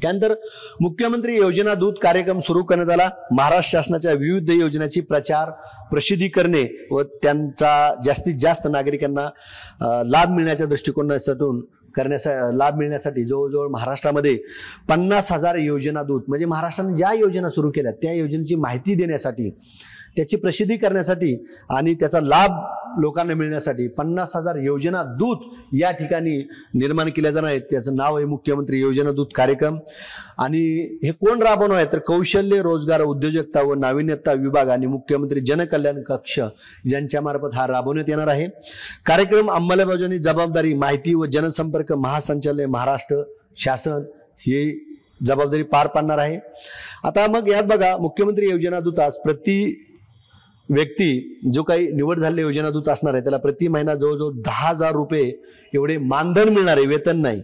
S1: त्यानंतर मुख्यमंत्री योजना दूत कार्यक्रम सुरू करण्यात आला. महाराष्ट्र शासनाच्या विविध योजनांची प्रचार प्रसिद्धी करणे व त्यांचा जास्तीत जास्त नागरिकांना लाभ मिळण्याच्या दृष्टिकोनातून लाभ मिळण्यासाठी जवळजवळ महाराष्ट्रामध्ये 50,000 योजना दूत, म्हणजे महाराष्ट्राने ज्या योजना सुरू केल्या त्या योजनेची माहिती देण्यासाठी, त्याची प्रसिद्धी करण्यासाठी आणि त्याचा लाभ लोकांना मिळण्यासाठी 50,000 योजना दूत या ठिकाणी निर्माण केल्या जाणार आहेत. त्याचं नाव आहे मुख्यमंत्री योजना दूत कार्यक्रम. आणि हे कोण राबवणार आहे तर कौशल्य रोजगार उद्योजकता व नाविन्यता विभाग आणि मुख्यमंत्री जनकल्याण कक्ष यांच्या मार्फत हा राबवण्यात येणार आहे. कार्यक्रम अंमलबजावणी जबाबदारी माहिती व जनसंपर्क महासंचालय महाराष्ट्र शासन ही जबाबदारी पार पाडणार आहे. आता मग यात बघा, मुख्यमंत्री योजना दूतास प्रति व्यक्ती जो काही निवड झालेला योजना दूत असणार आहे त्याला प्रति महिना जवळजवळ 10,000 रुपये एवढे मानधन मिळणार आहे. वेतन नाही,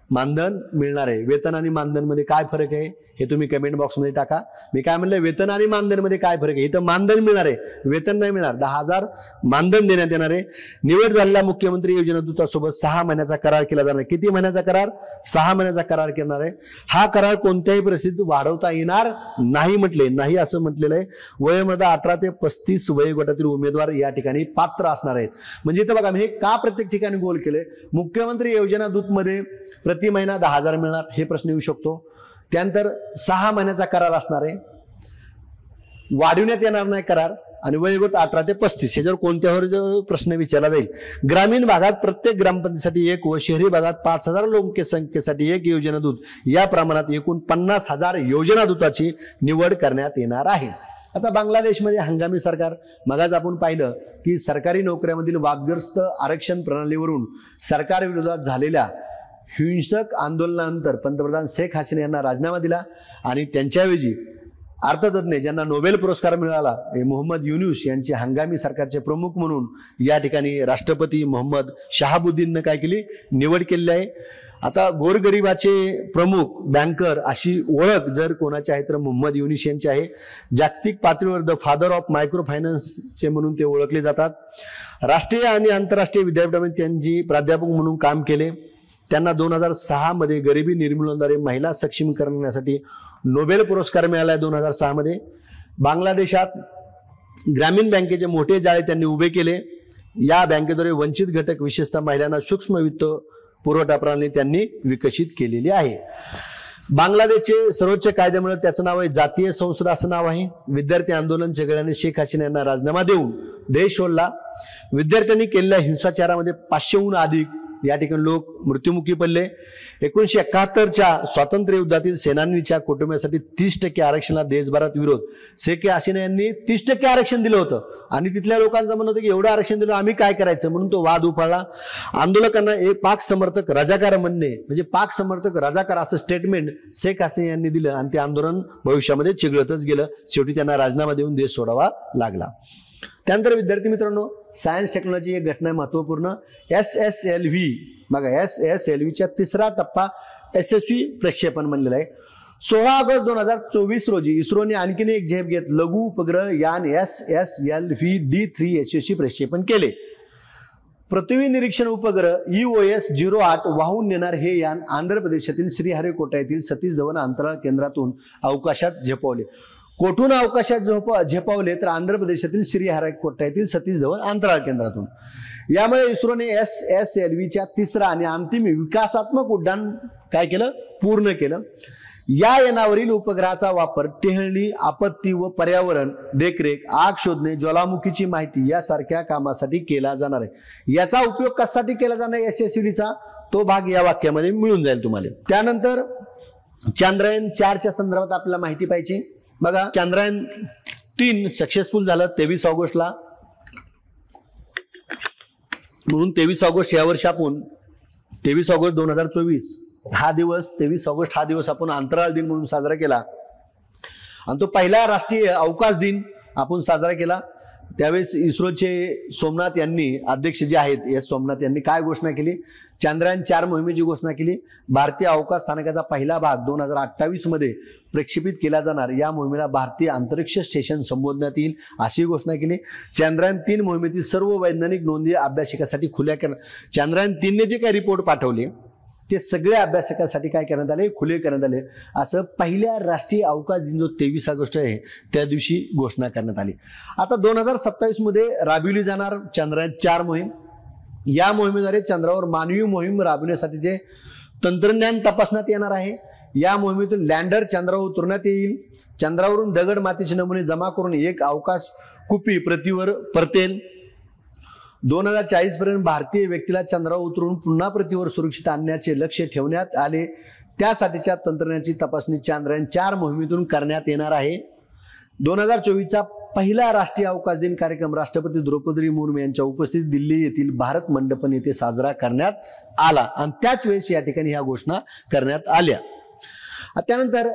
S1: मानधन मिळणार आहे. वेतन आणि मानधन मध्ये काय फरक आहे हे तुम्ही कमेंट बॉक्समध्ये टाका. मी काय म्हणलं, वेतन आणि मानधन मध्ये काय फरक आहे? इथं मानधन मिळणार आहे, वेतन नाही मिळणार. 10,000 मानधन देण्यात येणार आहे. निवड झालेल्या मुख्यमंत्री योजना दूतासोबत 6 महिन्याचा करार केला जाणार आहे. किती महिन्याचा करार? 6 महिन्याचा करार करणार आहे. हा करार कोणत्याही परिस्थितीत वाढवता येणार नाही म्हटले नाही असं म्हटलेलं आहे. वयोमर्यादा 18 ते 35 वयोगटातील उमेदवार या ठिकाणी पात्र असणार आहेत. म्हणजे इथं बघा, मी हे का प्रत्येक ठिकाणी गोल केले. मुख्यमंत्री योजना दूत मध्ये प्रति महिना 10,000 मिळणार, हे प्रश्न येऊ शकतो. त्यानंतर 6 महिन्याचा करार असणार आहे, वाढवण्यात येणार नाही करार. आणि वयोगट 18 ते 35 ह्याच्यावर कोणत्यावर प्रश्न विचारला जाईल. ग्रामीण भागात प्रत्येक ग्रामपंचायतीसाठी 1 व शहरी भागात 5,000 लोकसंख्येसाठी 1 योजना दूत या प्रमाणात एकूण 50,000 योजना दूताची निवड करण्यात येणार आहे. आता बांगलादेशमध्ये हंगामी सरकार, मगाच आपण पाहिलं की सरकारी नोकऱ्यामधील वादग्रस्त आरक्षण प्रणालीवरून सरकार विरोधात झालेल्या हिंसक आंदोलनानंतर पंतप्रधान शेख हसीना यांना राजीनामा दिला आणि त्यांच्याऐवजी अर्थतज्ञ ज्यांना नोबेल पुरस्कार मिळाला मोहम्मद युनूस यांचे हंगामी सरकारचे प्रमुख म्हणून या ठिकाणी राष्ट्रपती मोहम्मद शहाबुद्दीननं काय केली, निवड केलेली आहे. आता गोरगरिबाचे प्रमुख बँकर अशी ओळख जर कोणाची आहे तर मोहम्मद युनूस यांची आहे. जागतिक पातळीवर द फादर ऑफ मायक्रो फायनान्सचे म्हणून ते ओळखले जातात. राष्ट्रीय आणि आंतरराष्ट्रीय विद्यापीठामध्ये त्यांची प्राध्यापक म्हणून काम केले. त्यांना 2006 मध्ये गरिबी निर्मूलनाद्वारे महिला सक्षमीकरणासाठी नोबेल पुरस्कार मिळाला आहे 2006 मध्ये. बांगलादेशात ग्रामीण बँकेचे मोठे जाळे त्यांनी उभे केले. या बँकेद्वारे वंचित घटक विशेषतः महिलांना सूक्ष्म वित्त पुरवठा प्रणाली त्यांनी विकसित केलेली आहे. बांगलादेशचे सर्वोच्च कायद्यामुळे त्याचं नाव आहे जातीय संसद असं नाव आहे. विद्यार्थी आंदोलन छेडल्याने शेख हसीना यांना राजीनामा देऊन देश सोडला. विद्यार्थ्यांनी केलेल्या हिंसाचारामध्ये 500हून अधिक या ठिकाणी लोक मृत्युमुखी पडले. 1971च्या स्वातंत्र्य युद्धातील सेनानीच्या कुटुंबासाठी 30% आरक्षणाला देशभरात विरोध. शेख हसीना यांनी 30% आरक्षण दिलं होतं आणि तिथल्या लोकांचं म्हणणं होतं की एवढं आरक्षण दिलं आम्ही काय करायचं, म्हणून तो वाद उफाळला. आंदोलकांना एक पाक समर्थक रजाकार म्हणणे म्हणजे पाक समर्थक रजाकार असं स्टेटमेंट शेख हसीना यांनी दिलं आणि ते आंदोलन भविष्यामध्ये चिघळतच गेलं. शेवटी त्यांना राजीनामा देऊन देश सोडावा लागला. त्यानंतर विद्यार्थी मित्रांनो, सायन्स टेक्नॉलॉजी एक घटना महत्वपूर्ण. SSLV बघा, SSLVच्या 3रा टप्पा यशस्वी प्रक्षेपण म्हणलेला आहे. 16 ऑगस्ट 2024 रोजी इस्रोने आणखीन एक झेप घेत लघु उपग्रह यान SSLV D3 यशस्वी प्रक्षेपण केले. पृथ्वी निरीक्षण उपग्रह EOS-08 वाहून नेणार हे यान आंध्र प्रदेशातील श्रीहरिकोटा येथील सतीश धवन अंतराळ केंद्रातून अवकाशात झेपावले. कोठून अवकाशात झेपावले तर आंध्र प्रदेशातील श्रीहरिकोटा येथील सतीश धवन अंतराळ केंद्रातून. यामुळे इस्रोने SSLVच्या 3रा आणि अंतिम विकासात्मक उड्डाण काय केलं, पूर्ण केलं. या यानावरील उपग्रहाचा वापर टेहळणी, आपत्ती व पर्यावरण देखरेख, आग शोधणे, ज्वालामुखीची माहिती यासारख्या कामासाठी केला जाणार आहे. याचा उपयोग कशासाठी केला जाणार आहे SSLVचा, तो भाग या वाक्यामध्ये मिळून जाईल तुम्हाला. त्यानंतर चांद्रयान 4च्या संदर्भात आपल्याला माहिती पाहिजे. बघा, चांद्रयान 3 सक्सेसफुल झालं 23 ऑगस्टला. म्हणून 23 ऑगस्ट या वर्षी आपण 23 ऑगस्ट 2024 हा दिवस 23 ऑगस्ट हा दिवस आपण अंतराळ दिन म्हणून साजरा केला. आणि तो पहिला राष्ट्रीय अवकाश दिन आपण साजरा केला. त्यावेळेस इस्रोचे सोमनाथ यांनी, अध्यक्ष जे आहेत एस सोमनाथ यांनी काय घोषणा केली? चांद्रयान 4 मोहिमेची घोषणा केली. भारतीय अवकाश स्थानकाचा पहिला भाग 2028 मध्ये प्रक्षेपित केला जाणार. या मोहिमेला भारतीय अंतरिक्ष स्टेशन संबोधण्यात येईल अशी घोषणा केली. चांद्रयान 3 मोहिमेतील सर्व वैज्ञानिक नोंदी अभ्यासिकासाठी खुल्या करणार. चांद्रयान 3ने जे काही रिपोर्ट पाठवले ते सगळ्या अभ्यासकांसाठी काय करण्यात आले? खुले करण्यात आले. असं पहिल्या राष्ट्रीय अवकाश दिन जो 23 ऑगस्ट आहे त्या दिवशी घोषणा करण्यात आली. आता 2027 मध्ये राबविली जाणार चांद्रयान 4 मोहीम. या मोहिमेद्वारे चंद्रावर मानवी मोहीम राबविण्यासाठीचे तंत्रज्ञान तपासण्यात येणार आहे. या मोहिमेतून लँडर चंद्रावर उतरण्यात येईल. चंद्रावरून दगड मातीचे नमुने जमा करून एक अवकाश कुपी पृथ्वीवर परतेल. 2040 पर्यंत भारतीय व्यक्तीला चंद्रावर उतरून पुन्हा पृथ्वीवर सुरक्षित आणण्याचे लक्ष्य ठेवण्यात आले. त्यासाठीच्या तंत्रज्ञानाची तपासणी चांद्रयान 4 मोहिमेतून करण्यात येणार आहे. 2024चा पहिला राष्ट्रीय अवकाश दिन कार्यक्रम राष्ट्रपती द्रौपदी मुर्मू यांच्या उपस्थितीत दिल्ली येथील भारत मंडपम येथे साजरा करण्यात आला आणि त्याच वेळेस या ठिकाणी ह्या घोषणा करण्यात आल्या. त्यानंतर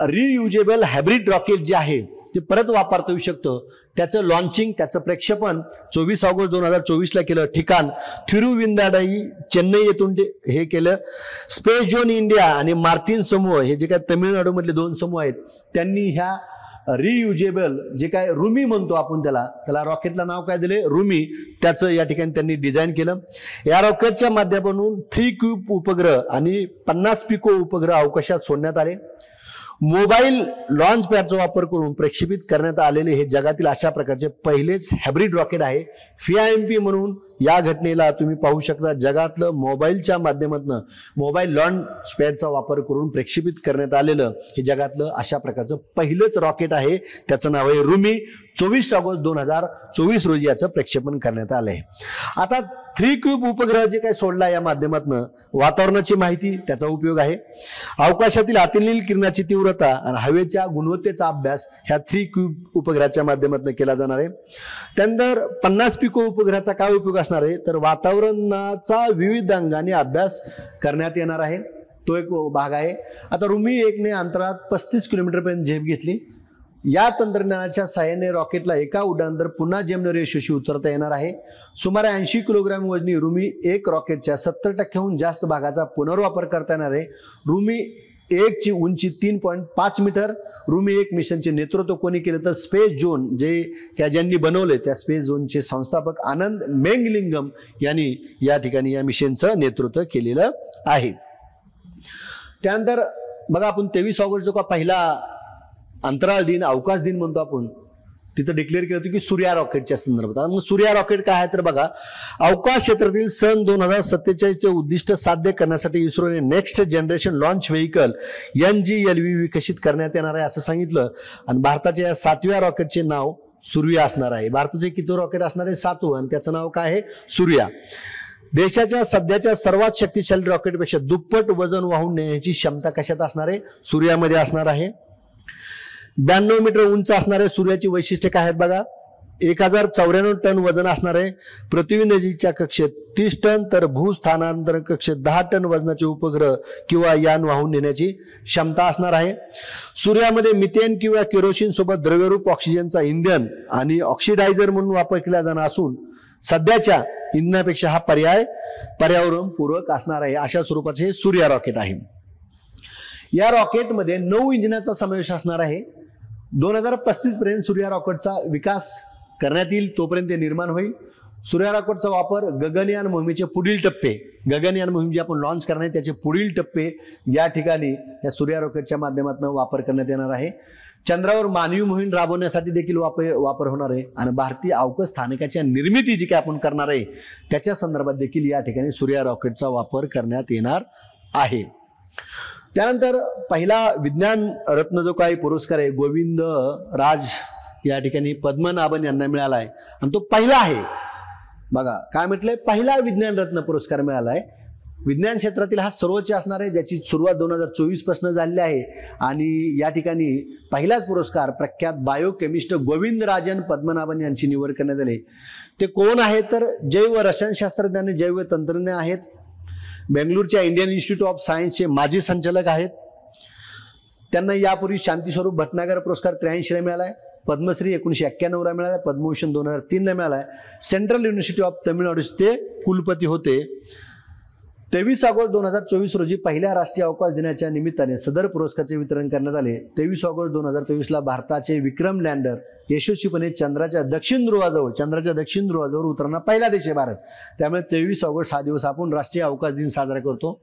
S1: रियुजेबल हायब्रिड रॉकेट जे आहे ते परत वापरता येऊ शकतं. त्याचं लॉन्चिंग, त्याचं प्रक्षेपण 24 ऑगस्ट 2024 केलं. ठिकाण थिरुविंदाडई, चेन्नई येथून हे केलं. स्पेस झोन इंडिया आणि मार्टिन समूह हे जे काय तामिळनाडू मधले 2 समूह आहेत त्यांनी ह्या रियुजेबल जे काय रुमी म्हणतो आपण त्याला रॉकेटला नाव काय दिले? रुमी. त्याचं या ठिकाणी त्यांनी डिझाईन केलं. या रॉकेटच्या माध्यमातून 3 क्यूब उपग्रह आणि 50 पिको उपग्रह अवकाशात सोडण्यात आले. मोबाईल लॉन्च पॅडचा वापर करून प्रक्षेपित करण्यात आलेले हे जगातील अशा प्रकारचे पहिलेच हायब्रिड रॉकेट आहे. FIMP म्हणून या घटनेला तुम्ही पाहू शकता. जगातलं मोबाईलच्या माध्यमातून मोबाईल लॉन्च पॅडचा वापर करून प्रक्षेपित करण्यात आलेलं हे जगातलं अशा प्रकारचं पहिलंच रॉकेट आहे. त्याचं नाव आहे रुमी. 24 ऑगस्ट 2024 रोजी याचं प्रक्षेपण करण्यात आलंय. आता 3 क्यूब उपग्रह जे काही सोडला या माध्यमातून वातावरणाची माहिती, त्याचा उपयोग आहे. अवकाशातील अतिनील किरणाची तीव्रता आणि हवेच्या गुणवत्तेचा अभ्यास ह्या 3 क्यूब उपग्रहाच्या माध्यमातून केला जाणार आहे. त्यानंतर 50 पिको उपग्रहाचा काय उपयोग असणार आहे? तर वातावरणाचा विविध अंगाने अभ्यास करण्यात येणार आहे. तो एक भाग आहे. आता रुमी 1 ने अंतराळात 35 किलोमीटर पर्यंत झेप घेतली. या तंत्रज्ञानाच्या सहाय्याने रॉकेटला एका उड्डाणानंतर पुन्हा जमिनीवर यशस्वी उतरता येणार आहे. सुमारे 80 किलोग्रॅम वजनी रुमी 1 रॉकेटच्या 70% जास्त भागाचा पुनर्वापर करता येणार आहे. रुमी 1 ची उंची 3.5 मीटर. रुमी 1 मिशनचे नेतृत्व कोणी केलं? तर स्पेस झोन ज्यांनी बनवले त्या स्पेस झोनचे संस्थापक आनंद मेंगलिंगम यांनी या ठिकाणी या मिशनचं नेतृत्व केलेलं आहे. त्यानंतर बघा आपण 23 ऑगस्ट जो का पहिला अंतराळ दिन, अवकाश दिन म्हणतो आपण, तिथं डिक्लेअर केलं होतं की सूर्या रॉकेटच्या संदर्भात. मग सूर्या रॉकेट काय आहे? तर बघा, अवकाश क्षेत्रातील सन 2047चे उद्दिष्ट साध्य करण्यासाठी इस्रोने next generation launch vehicle NGLV विकसित करण्यात येणार आहे असं सांगितलं. आणि भारताच्या या 7व्या रॉकेटचे नाव सूर्या असणार आहे. भारताचे किती रॉकेट असणार आहे? 7वं, आणि त्याचं नाव काय आहे? सूर्या. देशाच्या सध्याच्या सर्वात शक्तिशाली रॉकेटपेक्षा दुप्पट वजन वाहून नेण्याची क्षमता कशात असणार आहे? सूर्यामध्ये असणार आहे. 92 मीटर उंच असणारे सूर्याची वैशिष्ट्ये काय आहेत बघा. 1094 टन वजन असणार आहे. पृथ्वी नजीकच्या कक्षेत 30 टन तर भूस्थानांतर कक्षेत 10 टन वजनाचे उपग्रह किंवा यान वाहून नेण्याची क्षमता असणार आहे. सूर्यामध्ये मिथेन किंवा केरोसिन सोबत द्रव्यरूप ऑक्सिजनचा इंधन आणि ऑक्सिडायझर म्हणून वापर केला जाणार असून सध्याच्या इंधनापेक्षा हा पर्याय पर्यावरण पूरक असणार आहे. अशा स्वरूपाचे हे सूर्या रॉकेट आहे. या रॉकेटमध्ये 9 इंजिनाचा समावेश असणार आहे. 2035 पर्यंत सूर्या रॉकेटचा विकास करण्यात येईल, तोपर्यंत ते निर्माण होईल. सूर्या रॉकेटचा वापर गगनयान मोहिमेचे पुढील टप्पे, गगनयान मोहीम जी आपण लॉन्च करणार आहे त्याचे पुढील टप्पे या ठिकाणी या सूर्या रॉकेटच्या माध्यमातून वापर करण्यात येणार आहे. चंद्रावर मानवी मोहीम राबवण्यासाठी देखील वापर होणार आहे. आणि भारतीय अवकाश स्थानकाच्या निर्मिती जी काय आपण करणार आहे त्याच्या संदर्भात देखील या ठिकाणी सूर्या रॉकेटचा वापर करण्यात येणार आहे. त्यानंतर पहिला विज्ञान रत्न जो काही पुरस्कार आहे गोविंद राज या ठिकाणी पद्मनाभन यांना मिळाला आहे आणि तो पहिला आहे. बघा काय म्हटलंय, पहिला विज्ञान रत्न पुरस्कार मिळाला आहे. विज्ञान क्षेत्रातील हा सर्वोच्च असणार आहे, ज्याची सुरुवात 2024 पासून झालेली आहे. आणि या ठिकाणी पहिलाच पुरस्कार प्रख्यात बायोकेमिस्ट गोविंदराजन पद्मनाभन यांची निवड करण्यात आली. ते कोण आहेत? तर जैव रसायनशास्त्रज्ञ आणि जैव तंत्रज्ञ आहेत. बेंगळूरच्या इंडियन इन्स्टिट्यूट ऑफ सायन्सचे माजी संचालक आहेत. त्यांना यापूर्वी शांतीस्वरूप भटनागर पुरस्कार 83 ला मिळालाय, पद्मश्री 1991 ला मिळालाय, पद्मभूषण 2003 ला मिळालाय. सेंट्रल युनिव्हर्सिटी ऑफ तमिळनाडूचे ते कुलपती होते. 23 ऑगस्ट 2024 रोजी पहिल्या राष्ट्रीय अवकाश दिनाच्या निमित्ताने सदर पुरस्काराचे वितरण करण्यात आले. 23 ऑगस्ट 2023 ला भारताचे विक्रम लँडर यशस्वीपणे चंद्राच्या दक्षिण ध्रुवाजवळ उतरणारा पहिला देश आहे भारत. त्यामुळे 23 ऑगस्ट हा दिवस आपण राष्ट्रीय अवकाश दिन साजरा करतो.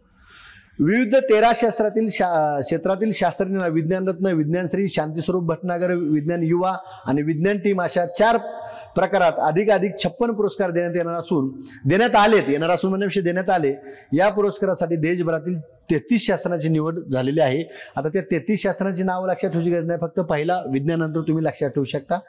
S1: विविध 13 क्षेत्रातील शास्त्रज्ञांना विज्ञान रत्न, विज्ञान श्री, शांतीस्वरूप भटनागर, विज्ञान युवा आणि विज्ञान टीम अशा 4 प्रकारात अधिक 56 पुरस्कार देण्यात आले. या पुरस्कारासाठी देशभरातील 33 शास्त्रांची निवड झालेली आहे. आता त्या 33 शास्त्रांची नावं लक्षात ठेवची गरज नाही, फक्त पहिला विज्ञानानंतर तुम्ही लक्षात ठेवू शकता.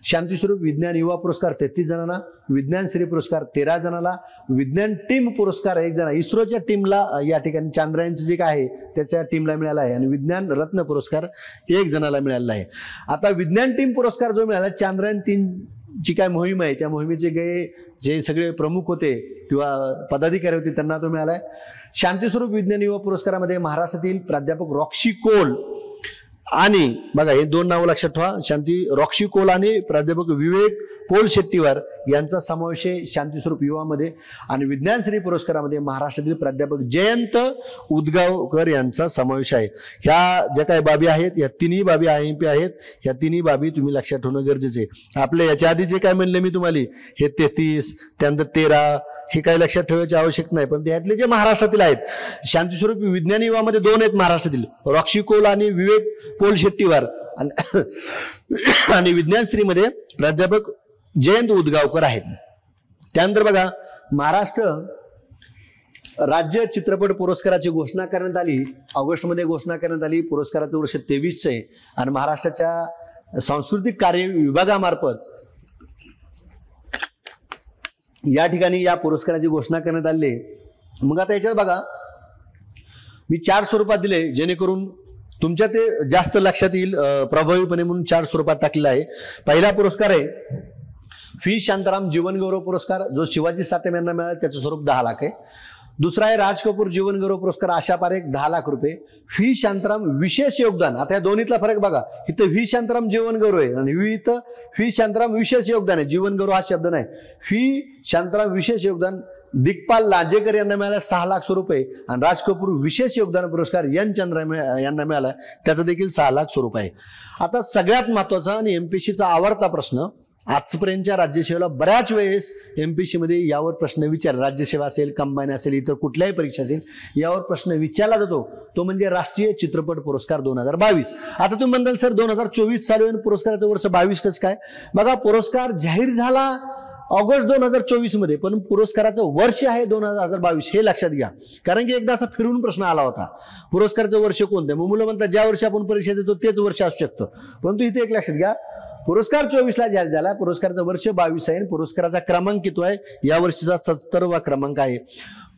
S1: शांतीस्वरूप विज्ञान युवा पुरस्कार 33 जणांना, विज्ञान श्री पुरस्कार 13 जणांना, विज्ञान टीम पुरस्कार 1 जण, इस्रोच्या टीमला या ठिकाणी चांद्रयानचं जे काय आहे त्याच्या टीमला मिळाला आहे, आणि विज्ञान रत्न पुरस्कार 1 जणाला मिळालेला आहे. आता विज्ञान टीम पुरस्कार जो मिळाला, चांद्रयान 3 जी काय मोहीम आहे त्या मोहिमेचे जे सगळे प्रमुख होते किंवा पदाधिकारी होते त्यांना तो मिळालाय. शांतीस्वरूप विज्ञान युवा पुरस्कारामध्ये महाराष्ट्रातील प्राध्यापक रॉक्सी कोल आणि बघा हे 2 नावं लक्षात ठेवा, रॉक्सी कोल आणि प्राध्यापक विवेक पोल शेट्टीवर यांचा समावेश आहे शांतीस्वरूप युवामध्ये. आणि विज्ञान श्री पुरस्कारामध्ये महाराष्ट्रातील प्राध्यापक जयंत उदगावकर यांचा समावेश आहे. ह्या ज्या काही बाबी आहेत या तिन्ही बाबी IMP आहेत. ह्या तिन्ही बाबी तुम्ही लक्षात ठेवणं गरजेचे आहे. आपले याच्या आधी जे काय म्हणले मी तुम्हाला, हे 33 त्यानंतर 13 हे काही लक्षात ठेवायची आवश्यक नाही, पण त्यातले जे महाराष्ट्रातील आहेत, शांतीस्वरूप विज्ञान युवामध्ये 2 आहेत महाराष्ट्रातील, रॉक्सी कोल आणि विवेक पोल शेट्टीवर, आणि विज्ञान श्रीमध्ये प्राध्यापक जयंत उदगावकर आहेत. त्यानंतर बघा महाराष्ट्र राज्य चित्रपट पुरस्काराची घोषणा करण्यात आली, ऑगस्टमध्ये घोषणा करण्यात आली. पुरस्काराचं वर्ष 23 आहे आणि महाराष्ट्राच्या सांस्कृतिक कार्य विभागामार्फत या ठिकाणी या पुरस्काराची घोषणा करण्यात आली. मग आता याच्यात बघा मी 4 स्वरूपात दिले जेणेकरून तुमच्या ते जास्त लक्षात येईल प्रभावीपणे, म्हणून 4 स्वरूपात टाकलेला आहे. पहिला पुरस्कार आहे फी शांताराम जीवन गौरव पुरस्कार, जो शिवाजी साठे यांना मिळाला, त्याचं स्वरूप 10 लाख आहे. दुसरा आहे राज कपूर जीवन गौरव पुरस्कार, आशा पारेख 10 लाख रुपये. फी शांताराम विशेष योगदान, आता या दोन्हीतला फरक बघा, इथं व्ही शांताराम जीवन गौरव आहे आणि इथं फी शांताराम विशेष योगदान आहे. जीवन गौरव हा शब्द नाही, फी शांताराम विशेष योगदान दिग्पाल लांजेकर यांना मिळाला 6 लाख रुपये. आणि राज कपूर विशेष योगदान पुरस्कार एन चंद्र यांना मिळाला, त्याचा देखील 6 लाख स्वरूप आहे. आता सगळ्यात महत्वाचा आणि MPSCचा आवडता प्रश्न, आजपर्यंतच्या राज्यसेवेला बऱ्याच वेळेस MPSC मध्ये यावर प्रश्न विचारला, राज्यसेवा असेल, कंबाईन असेल, इतर कुठल्याही परीक्षा असेल, यावर प्रश्न विचारला जातो, तो म्हणजे राष्ट्रीय चित्रपट पुरस्कार 2022. आता तुम्ही म्हणाल सर 2024 चालू आहे, पुरस्काराचं वर्ष 22 कसं काय? बघा पुरस्कार जाहीर झाला ऑगस्ट 2024 मध्ये, पण पुरस्काराचं वर्ष आहे 2022 हे लक्षात घ्या. कारण की एकदा असा फिरून प्रश्न आला होता, पुरस्काराचं वर्ष कोणतं? मग मुलं म्हणतात ज्या वर्षी आपण परीक्षा देतो तेच वर्ष असू शकतं, परंतु इथे एक लक्षात घ्या, पुरस्कार 24 ला जाहीर झाला, पुरस्काराचं वर्ष 22 आहे, पुरस्काराचा क्रमांक किती आहे? या वर्षीचा 70वा क्रमांक आहे.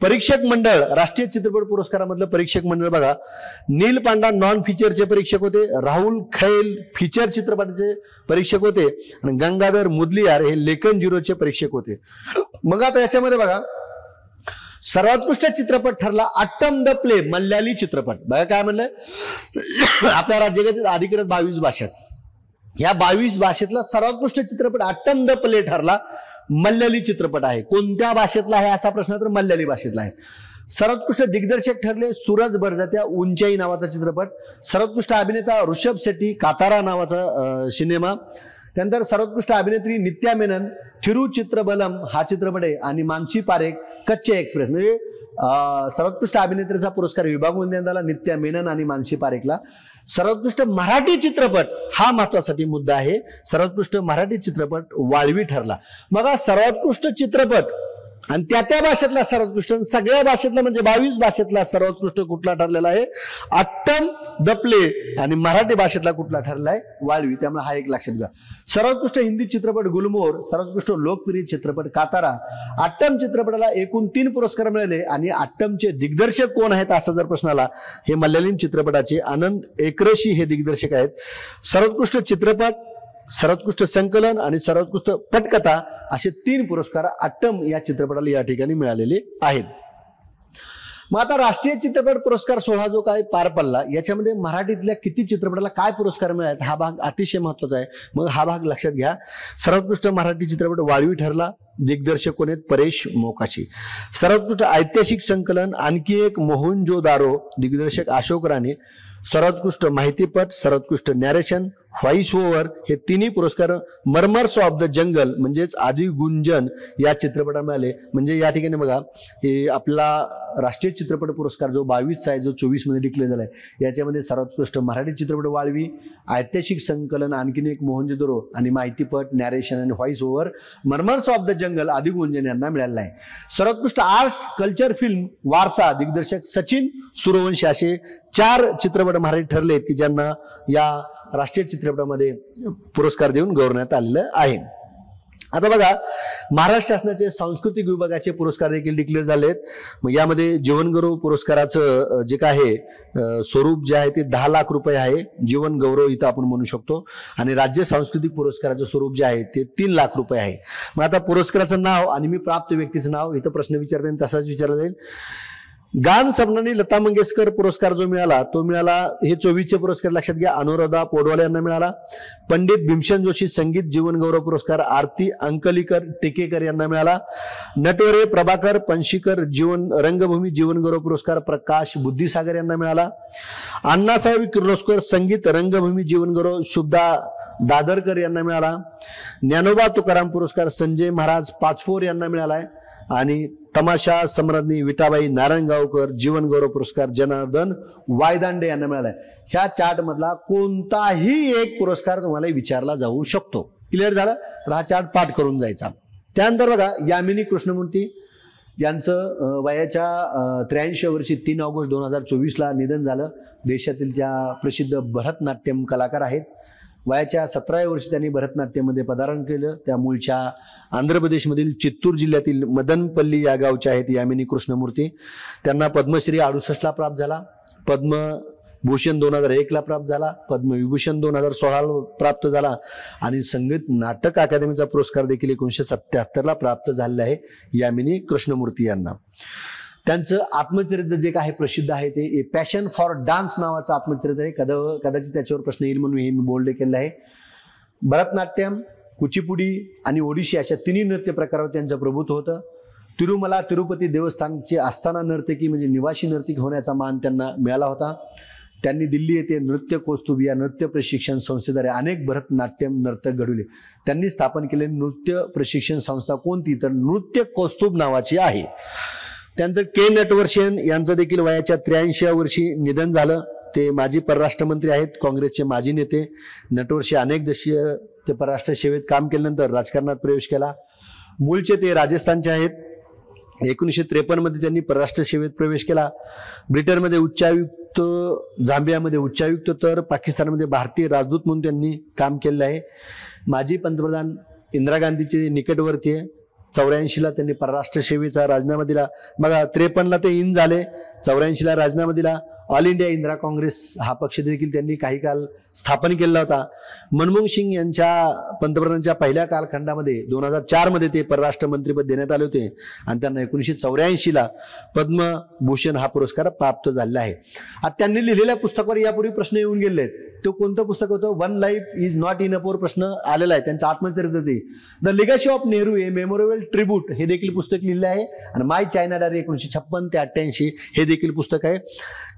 S1: परीक्षक मंडळ, राष्ट्रीय चित्रपट पुरस्कारामधलं परीक्षक मंडळ बघा, नील पांडा नॉन फीचरचे परीक्षक होते, राहुल खैल फीचर चित्रपटाचे परीक्षक होते, आणि गंगाधर मुदलियार हे लेखन 0चे परीक्षक होते. मग आता याच्यामध्ये बघा सर्वोत्कृष्ट चित्रपट ठरला अट्टम द प्ले, मल्याळी चित्रपट. बघा काय म्हणलं, आपल्या राज्यात अधिकृत 22 भाषेत, या 22 भाषेतला सर्वोत्कृष्ट चित्रपट अट्टम द प्ले ठरला मल्याळी चित्रपट आहे. कोणत्या भाषेतला आहे असा प्रश्न तर मल्याळी भाषेतला आहे. सर्वोत्कृष्ट दिग्दर्शक ठरले सूरज बडजात्या उंचाई नावाचा चित्रपट. सर्वोत्कृष्ट अभिनेता ऋषभ शेट्टी कातारा नावाचा सिनेमा. त्यानंतर सर्वोत्कृष्ट अभिनेत्री नित्या मेनन थिरुचित्रबलम हा चित्रपट आहे, आणि मानसी पारेख कच्चे एक्सप्रेस. म्हणजे सर्वोत्कृष्ट अभिनेत्रीचा पुरस्कार विभागून देण्यात आला नित्या मेनन आणि मानसी पारेखला. सर्वोत्कृष्ट मराठी चित्रपट हा महत्वासाठी मुद्दा आहे, सर्वोत्कृष्ट मराठी चित्रपट वाळवी ठरला. मग सर्वोत्कृष्ट चित्रपट आणि त्या भाषेतला सर्वोत्कृष्ट, सगळ्या भाषेतला म्हणजे 22 भाषेतला सर्वोत्कृष्ट कुठला ठरलेला आहे? Attam the play. आणि मराठी भाषेतला कुठला ठरलाय? वाळवी. त्यामुळे हा एक लक्षात घ्या. सर्वोत्कृष्ट हिंदी चित्रपट गुलमोहर, सर्वोत्कृष्ट लोकप्रिय चित्रपट कातारा. अट्टम चित्रपटाला एकूण 3 पुरस्कार मिळाले, आणि अट्टमचे दिग्दर्शक कोण आहेत असा जर प्रश्न आला, हे मल्याळम चित्रपटाचे आनंद एकरेशी हे दिग्दर्शक आहेत. सर्वोत्कृष्ट चित्रपट, सर्वोत्कृष्ट संकलन आणि सर्वोत्कृष्ट पटकथा असे 3 पुरस्कार अट्टम या चित्रपटाला या ठिकाणी मिळालेले आहेत. मग आता राष्ट्रीय चित्रपट पुरस्कार सोहळा जो काय पार पडला याच्यामध्ये मराठीतल्या किती चित्रपटाला काय पुरस्कार मिळाले हा भाग अतिशय महत्वाचा आहे. मग हा भाग लक्षात घ्या. सर्वोत्कृष्ट मराठी चित्रपट वाळवी ठरला, दिग्दर्शक कोण आहेत? परेश मोकाशी. सर्वोत्कृष्ट ऐतिहासिक संकलन आणखी एक मोहनजोदारो, दिग्दर्शक अशोक राणे. सर्वोत्कृष्ट माहितीपट, सर्वोत्कृष्ट नॅरेशन, व्हॉइस ओव्हर हे तिन्ही पुरस्कार मर्मर्स ऑफ द जंगल म्हणजेच आदी गुंजन या चित्रपटाला मिळाले. म्हणजे या ठिकाणी बघा हे आपला राष्ट्रीय चित्रपट पुरस्कार जो 22 आहे जो 24 मध्ये डिक्लेअर झालाय याच्यामध्ये सर्वोत्कृष्ट मराठी चित्रपट वाळवी, ऐतिहासिक संकलन आणखीन एक मोहनजोदरो आणि माहितीपट, नॅरेशन आणि voice over murmurs of the jungle आदी गुंजन यांना मिळालेला आहे. सर्वोत्कृष्ट आर्ट कल्चर फिल्म वारसा, दिग्दर्शक सचिन सूर्यवंशी असे 4 चित्रपट मराठी ठरले की ज्यांना या राष्ट्रीय चित्रपटामध्ये पुरस्कार देऊन गौरवण्यात आलेलं आहे. आता बघा महाराष्ट्र शासनाचे सांस्कृतिक विभागाचे पुरस्कार देखील डिक्लेअर झालेत. मग यामध्ये जीवनगौरव पुरस्काराचं जे काय आहे स्वरूप जे आहे ते 10 लाख रुपये आहे. जीवनगौरव इथं आपण म्हणू शकतो. आणि राज्य सांस्कृतिक पुरस्काराचं स्वरूप जे आहे ते 3 लाख रुपये आहे. मग आता पुरस्काराचं नाव आणि मी प्राप्त व्यक्तीचं नाव इथं प्रश्न विचारते तसाच विचारला जाईल. गान सन्मानी लता मंगेशकर पुरस्कार जो मिळाला तो मिळाला हे 24चे पुरस्कार लक्षात घ्या अनुराधा पौडवाले यांना मिळाला. पंडित भीमसेन जोशी संगीत जीवनगौरव पुरस्कार आरती अंकलीकर टेकेकर यांना मिळाला. नटवरे प्रभाकर पणशीकर रंगभूमी जीवनगौरव पुरस्कार प्रकाश बुद्धिसागर यांना मिळाला. अण्णासाहेब किर्लोस्कर संगीत रंगभूमी जीवनगौरव शुभदा दादरकर यांना मिळाला. ज्ञानोबा तुकाराम पुरस्कार संजय महाराज पाचपोर यांना मिळालाय. आणि तमाशा सम्राज्ञी विटाबाई नारायणगावकर जीवनगौरव पुरस्कार जनार्दन वायदांडे यांना मिळालाय. ह्या चार्ट मधला कोणताही एक पुरस्कार तुम्हाला विचारला जाऊ शकतो. क्लिअर झालं तर हा चार्ट पाठ करून जायचा. त्यानंतर बघा यामिनी कृष्णमूर्ती यांचं वयाच्या 83 वर्षी 3 ऑगस्ट 2024 निधन झालं. देशातील त्या प्रसिद्ध भरतनाट्यम कलाकार आहेत. वयाच्या 17व्या वर्षी त्यांनी भरतनाट्यमध्ये पदार्पण केलं. त्या मूळच्या आंध्र प्रदेशमधील चित्तूर जिल्ह्यातील मदनपल्ली या गावच्या आहेत यामिनी कृष्णमूर्ती. त्यांना पद्मश्री 68 प्राप्त झाला, पद्मभूषण 2001 प्राप्त झाला, पद्मविभूषण 2016 प्राप्त झाला आणि संगीत नाटक अकादमीचा पुरस्कार देखील 1977 प्राप्त झालेला आहे यामिनी कृष्णमूर्ती यांना. त्यांचं आत्मचरित्र जे काही प्रसिद्ध आहे ते पॅशन फॉर डान्स नावाचं आत्मचरित्र आहे. कदाचित त्याच्यावर प्रश्न येईल म्हणून हे मी बोल्ड केलेलं आहे. भरतनाट्यम, कुचिपुडी आणि ओडिशी अशा तिन्ही नृत्य प्रकारावर त्यांचं प्रभुत्व होतं. तिरुमला तिरुपती देवस्थानचे आस्थाना नर्तकी म्हणजे निवासी नर्तकी होण्याचा मान त्यांना मिळाला होता. त्यांनी दिल्ली येथे नृत्य कौस्तुभ या नृत्य प्रशिक्षण संस्थेद्वारे अनेक भरतनाट्यम नर्तक घडवले. त्यांनी स्थापन केलेली नृत्य प्रशिक्षण संस्था कोणती तर नृत्य कौस्तुभ नावाची आहे. त्यानंतर के नटवर्षन यांचं देखील वयाच्या 83व्या वर्षी निधन झालं. ते माजी परराष्ट्र मंत्री आहेत, काँग्रेसचे माजी नेते. नटवर्षी अनेक दशकीय ते परराष्ट्र सेवेत काम केल्यानंतर राजकारणात प्रवेश केला. मूळचे ते राजस्थानचे आहेत. 1953 मध्ये त्यांनी परराष्ट्र सेवेत प्रवेश केला. ब्रिटनमध्ये उच्चायुक्त, झांबियामध्ये उच्चायुक्त तर पाकिस्तानमध्ये भारतीय राजदूत म्हणून त्यांनी काम केलेलं आहे. माजी पंतप्रधान इंदिरा गांधीचे निकटवर्ती आहे. 84 त्यांनी परराष्ट्र सेवेचा राजीनामा दिला. बघा 53 ते इन झाले, 84 राजीनामा दिला. ऑल इंडिया इंदिरा काँग्रेस हा पक्ष देखील त्यांनी काही काल स्थापन केलेला होता. मनमोहन सिंग यांच्या पंतप्रधानांच्या पहिल्या कालखंडामध्ये 2004 मध्ये ते परराष्ट्र मंत्रीपद देण्यात आले होते आणि त्यांना 1984 पद्मभूषण हा पुरस्कार प्राप्त झालेला आहे. आता त्यांनी लिहिलेल्या पुस्तकावर यापूर्वी प्रश्न येऊन गेले आहेत. तो कोणतं पुस्तक होतं? One life is not in a प्रश्न आलेला आहे त्यांचं आत्मचरित्र ते. The legacy of Nehru a memorable tribute हे देखील पुस्तक लिहिलं आहे. आणि माय चायना डायरी 1956 ते 88 हे देखील पुस्तक आहे.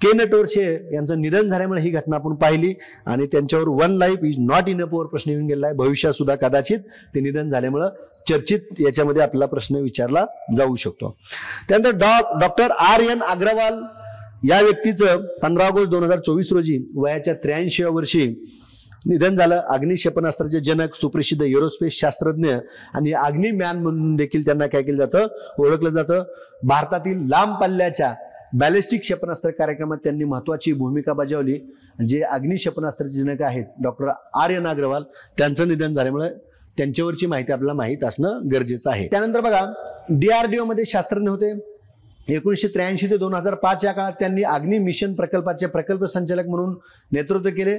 S1: के नटवर्षे यांचं निधन झाल्यामुळे ही घटना आपण पाहिली आणि त्यांच्यावर one life is not in a प्रश्न येऊन गेलेला आहे. भविष्यात सुद्धा कदाचित ते निधन झाल्यामुळे चर्चित याच्यामध्ये आपल्याला प्रश्न विचारला जाऊ शकतो. त्यानंतर डॉक्टर R.N. अग्रवाल या व्यक्तीचं 15 ऑगस्ट 2024 रोजी वयाच्या 83व्या वर्षी निधन झालं. अग्नी क्षेपणास्त्राचे जनक, सुप्रसिद्ध एरोस्पेस शास्त्रज्ञ आणि अग्निमॅन म्हणून देखील त्यांना काय केलं जातं, ओळखलं जातं. भारतातील लांब पल्ल्याच्या बॅलिस्टिक क्षेपणास्त्र कार्यक्रमात त्यांनी महत्वाची भूमिका बजावली. जे अग्नि क्षेपणास्त्राचे जनक आहेत डॉक्टर R.N. अग्रवाल त्यांचं निधन झाल्यामुळे त्यांच्यावरची माहिती आपल्याला माहीत असणं गरजेचं आहे. त्यानंतर बघा DRDO मध्ये शास्त्रज्ञ होते. 1983 ते 2005 या काळात त्यांनी अग्नि मिशन प्रकल्पाचे प्रकल्प संचालक म्हणून नेतृत्व केले.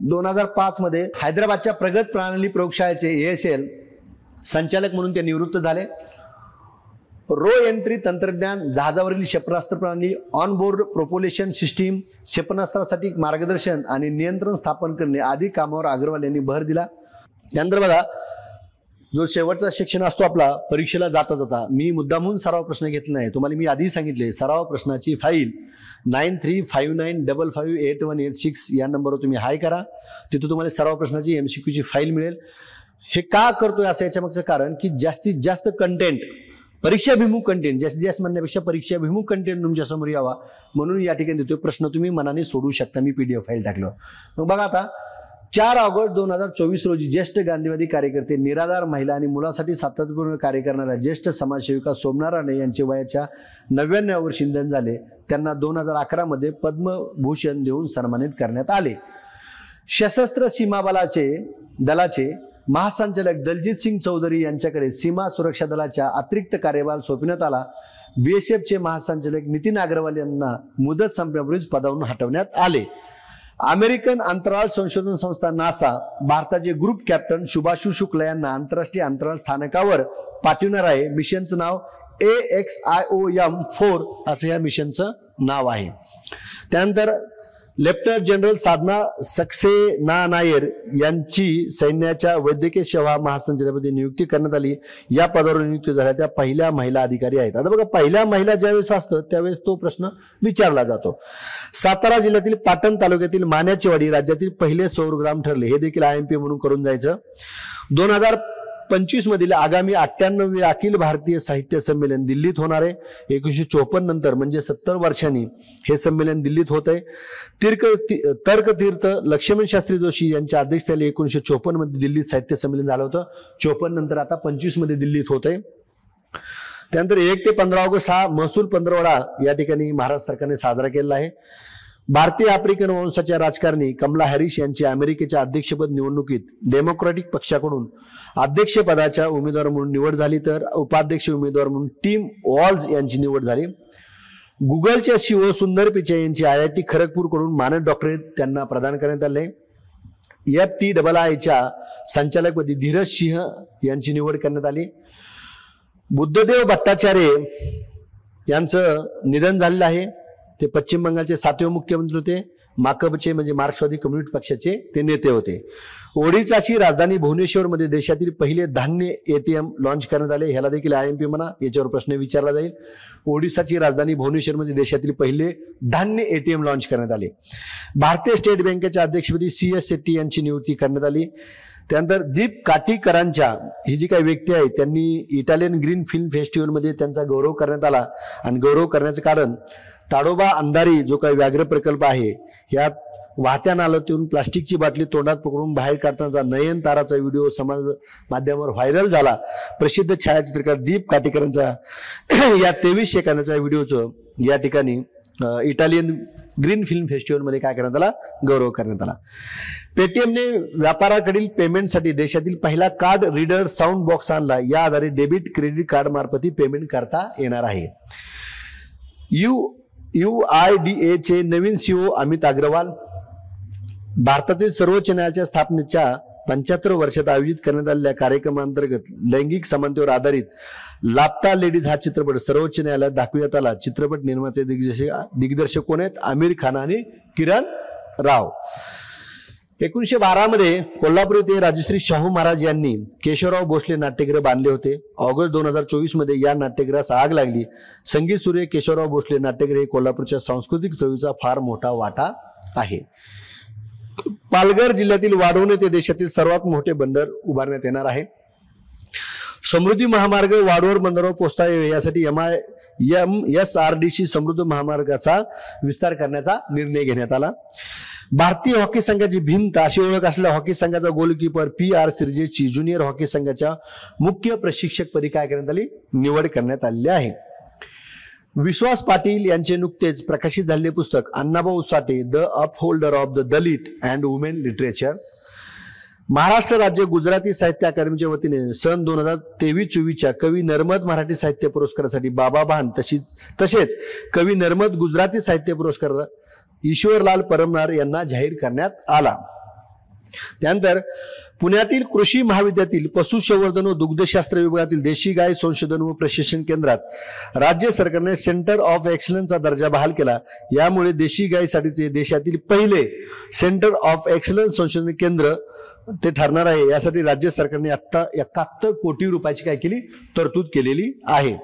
S1: 2005 मध्ये हैदराबादच्या प्रगत प्रणाली प्रयोगशाळेचे ASL संचालक म्हणून ते निवृत्त झाले. रो एंट्री तंत्रज्ञान, जहाजावरील क्षेपणास्त्र प्रणाली, ऑनबोर्ड प्रोपोलेशन सिस्टीम, क्षेपणास्त्रासाठी मार्गदर्शन आणि नियंत्रण स्थापन करणे आदी कामावर अग्रवाल यांनी भर दिला. त्यानंतर बघा, जो शेवटचा सेक्शन असतो आपला परीक्षेला जाता जाता, मी मुद्दामून सराव प्रश्न घेतला नाही, तुम्हाला मी आधी सांगितले सराव प्रश्नाची फाईल 9359558186 या नंबरवर तुम्ही हाय करा. तिथं तुम्हाला सराव प्रश्नाची MCQ ची फाईल मिळेल. हे का करतोय असं याच्या मागचं कारण की जास्तीत जास्त कंटेंट, परीक्षाभिमुख कंटेंट, जास्तीत जास्त म्हणण्यापेक्षा परीक्षाभिमुख कंटेंट तुमच्या समोर यावा म्हणून या ठिकाणी देतोय. प्रश्न तुम्ही मनाने सोडू शकता, मी PDF फाईल टाकलो. मग बघा आता 4 ऑगस्ट 2024 रोजी ज्येष्ठ गांधीवादी कार्यकर्ते, निराधार महिला आणि मुलासाठी सातत्यपूर्ण कार्य करणाऱ्या ज्येष्ठ समाजसेविका सोमना राणे यांचे वयाच्या 99व्या वर्षी निधन झाले. त्यांना 2011 मध्ये पद्मभूषण देऊन सन्मानित करण्यात आले. सशस्त्र सीमा दलाचे महासंचालक दलजीत सिंग चौधरी यांच्याकडे सीमा सुरक्षा दलाच्या अतिरिक्त कार्यभार सोपविण्यात आला. BSFचे महासंचालक नितीन अग्रवाल यांना मुदत संपण्यापूर्वीच पदावरून हटवण्यात आले. अमेरिकन अंतराळ संशोधन संस्था नासा भारताचे ग्रुप कॅप्टन शुभांशु शुक्ला यांना आंतरराष्ट्रीय अंतराळ स्थानकावर पाठवणार आहे. मिशनचं नाव AXIOM-4 असं या मिशनचं नाव आहे. त्यानंतर लेफ्टनंट जनरल साधना सक्सेना नायर यांची सैन्याच्या वैद्यकीय सेवा महासंचालकपदी नियुक्ती करण्यात आली. या पदावर नियुक्ती झाल्या त्या पहिल्या महिला अधिकारी आहेत. आता बघा, पहिल्या महिला ज्यावेळेस असतं त्यावेळेस तो प्रश्न विचारला जातो. सातारा जिल्ह्यातील पाटण तालुक्यातील मान्याचीवाडी राज्यातील पहिले सौरग्राम ठरले. हे देखील IMP म्हणून करून जायचं. 2025 मधील आगामी 98वे अखिल भारतीय साहित्य संमेलन दिल्लीत होणार आहे. 1954 नंतर म्हणजे 70 वर्षांनी हे संमेलन दिल्लीत होत आहे. तर्कतीर्थ लक्ष्मण शास्त्री जोशी यांच्या अध्यक्षतेखाली 1954 मध्ये दिल्लीत साहित्य संमेलन झालं होतं. 54 नंतर आता 25 मध्ये दिल्लीत होत आहे. त्यानंतर 1 ते 15 ऑगस्ट हा महसूल पंधरवडा या ठिकाणी महाराष्ट्र सरकारने साजरा केलेला आहे. भारतीय आफ्रिकन वंशाच्या राजकारणी कमला हॅरिस यांची अमेरिकेच्या अध्यक्षपद निवडणुकीत डेमोक्रॅटिक पक्षाकडून अध्यक्षपदाच्या उमेदवार म्हणून निवड झाली, तर उपाध्यक्ष उमेदवार म्हणून टिम वॉल्ज यांची निवड झाली. गुगलच्या CEO सुंदर पिचाई यांची IIT खरगपूरकडून मानद डॉक्टरेट त्यांना प्रदान करण्यात आले. FTIIच्या संचालकपदी धीरज सिंह यांची निवड करण्यात आली. बुद्धदेव भट्टाचार्य यांचं निधन झालेलं आहे. ते पश्चिम बंगालचे 7वे मुख्यमंत्री होते. माकपचे म्हणजे मार्क्सवादी कम्युनिस्ट पक्षाचे ते नेते होते. ओडिशाची राजधानी भुवनेश्वर मध्ये देशातील पहिले धान्य ATM लॉन्च करण्यात आले. ह्याला देखील IMP म्हणा, याच्यावर प्रश्न विचारला जाईल. ओडिशाची राजधानी भुवनेश्वर मध्ये देशातील पहिले धान्य ATM लॉन्च करण्यात आले. भारतीय स्टेट बँकेच्या अध्यक्षपदी CS शेट्टी यांची नियुक्ती करण्यात आली. त्यानंतर दीप काठीकरांच्या ही जी काही व्यक्ती आहे त्यांनी इटालियन ग्रीन फिल्म फेस्टिवल मध्ये त्यांचा गौरव करण्यात आला. आणि गौरव करण्याचं कारण ताडोबा अंधारी जो काही व्याघ्र प्रकल्प आहे, यात वाहत्या नाल्यातून प्लास्टिकची बाटली तोंडात पकडून बाहेर काढतानाचा नयनताराचा व्हिडिओ समाज माध्यमावर व्हायरल झाला. प्रसिद्ध छायाचित्रकार दीप काठीकरांचा या 23 सेकंदाच्या व्हिडिओचं या ठिकाणी इटालियन ग्रीन फिल्म फेस्टिवल मध्ये काय करण्यात आला, गौरव करण्यात आला. पेटीएमने व्यापाराकडील पेमेंटसाठी देशातील पहिला कार्ड रीडर साऊंड बॉक्स आणला. या आधारे डेबिट क्रेडिट कार्ड मार्फत पेमेंट करता येणार आहे. UIDA चे नवीन CEO अमित अग्रवाल. भारतातील सर्वोच्च न्यायालयाच्या स्थापनेच्या 75 वर्षात आयोजित करण्यात आलेल्या कार्यक्रमांतर्गत लैंगिक समानतेवर आधारित लापता लेडीज हा चित्रपट सर्वोच्च न्यायालयात दाखविण्यात आला. चित्रपट निर्माते दिग्दर्शक कोण आहेत? आमिर खान आणि किरण राव. 1912 मध्ये कोल्हापूर येथे राजश्री शाहू महाराज यांनी केशवराव भोसले नाट्यगृह बांधले होते. ऑगस्ट 2024 मध्ये या नाट्यगृहास आग लागली. संगीत सूर्य केशवराव भोसले नाट्यगृह हे कोल्हापूरच्या सांस्कृतिक चळवळीचा फार मोठा वाटा आहे. पालघर जिल्ह्यातील वाढवण येथे देशातील सर्वात मोठे बंदर उभारण्यात येणार आहे. समृद्धी महामार्ग वाढवण बंदरावर पोहोचता यावे यासाठी MSRDC समृद्धी महामार्गाचा विस्तार करण्याचा निर्णय घेण्यात आला. भारतीय हॉकी संघाची भिंत अशी ओळख असलेल्या हॉकी संघाचा गोलकीपर PR श्रीजेशची ज्युनियर हॉकी संघाच्या मुख्य प्रशिक्षक पदी काय करण्यात आली, निवड करण्यात आलेली आहे. विश्वास पाटील यांचे नुकतेच प्रकाशित झालेले पुस्तक Annabhau Sathe the upholder of the Dalit and women literature. Maharashtra राज्य गुजराती साहित्य अकादमीच्या वतीने सन 2023-24च्या कवी नर्मद मराठी साहित्य पुरस्कारासाठी बाबा भान तसेच कवी नर्मद गुजराती साहित्य पुरस्कार ईश्वरलाल परमनार यांना जाहीर करण्यात आला. त्यानंतर पुण्यातील कृषी महाविद्यालयातील पशुसंवर्धन व दुग्धशास्त्र विभागातील देशी गाय संशोधन व प्रशिक्षण केंद्रात राज्य सरकारने सेंटर ऑफ एक्सलन्सचा दर्जा बहाल केला. यामुळे देशी गायीसाठीचे देशातील पहिले सेंटर ऑफ एक्सलन्स संशोधन केंद्र ते ठरणार आहे. यासाठी राज्य सरकारने आता 71 कोटी रुपयाची काय केली तरतूद केलेली आहे.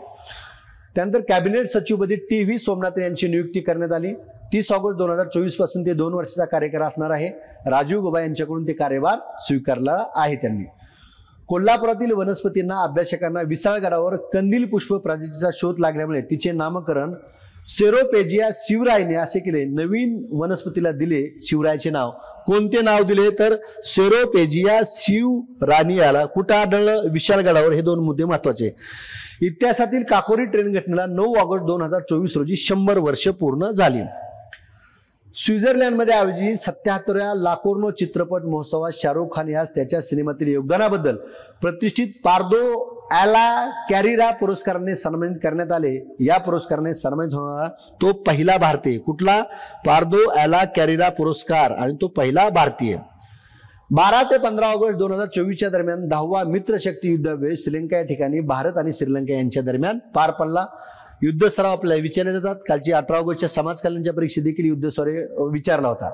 S1: त्यानंतर कॅबिनेट सचिवपदी टी.व्ही. सोमनाथ यांची नियुक्ती करण्यात आली. 30 ऑगस्ट 2024 पासून ते 2 वर्षाचा कार्यकाळ असणार आहे. राजीव गौबा यांच्याकडून ते कार्यभार स्वीकारला आहे त्यांनी. कोल्हापुरातील वनस्पतींना अभ्यासकांना विसाळगडावर कंदील पुष्प प्रजातीचा शोध लागल्यामुळे तिचे नामकरण सेरोपेजिया शिवरायने असे केले. नवीन वनस्पतीला दिले शिवरायाचे नाव. कोणते नाव दिले तर सेरोपेजिया शिवरानी याला. कुठं आढळलं? विशाळगडावर. हे 2 मुद्दे महत्वाचे. इतिहासातील काकोरी ट्रेन घटनेला 9 ऑगस्ट 2024 रोजी 100 वर्ष पूर्ण झाली. स्वित्झर्लंडमध्ये आयोजित 77व्या लाकोर्नो चित्रपट महोत्सवात शाहरुख खान यास त्याच्या सिनेमातील योगदानाबद्दल प्रतिष्ठित पार्दो ॲला कॅरिरा पुरस्काराने सन्मानित करण्यात आले. या पुरस्काराने सन्मानित होणारा तो पहिला भारतीय. कुठला? पार्दो ॲला कॅरिरा पुरस्कार. आणि तो पहिला भारतीय. 12 ते 15 ऑगस्ट 2024 दरम्यान 10वा मित्र शक्ती युद्धावेळी श्रीलंका या ठिकाणी भारत आणि श्रीलंका यांच्या दरम्यान पार पडला. युद्ध सराव आपल्याला विचारले जातात. कालची 18 ऑगस्टच्या समाज कल्याणच्या परीक्षेत देखील युद्ध सराव विचारला होता.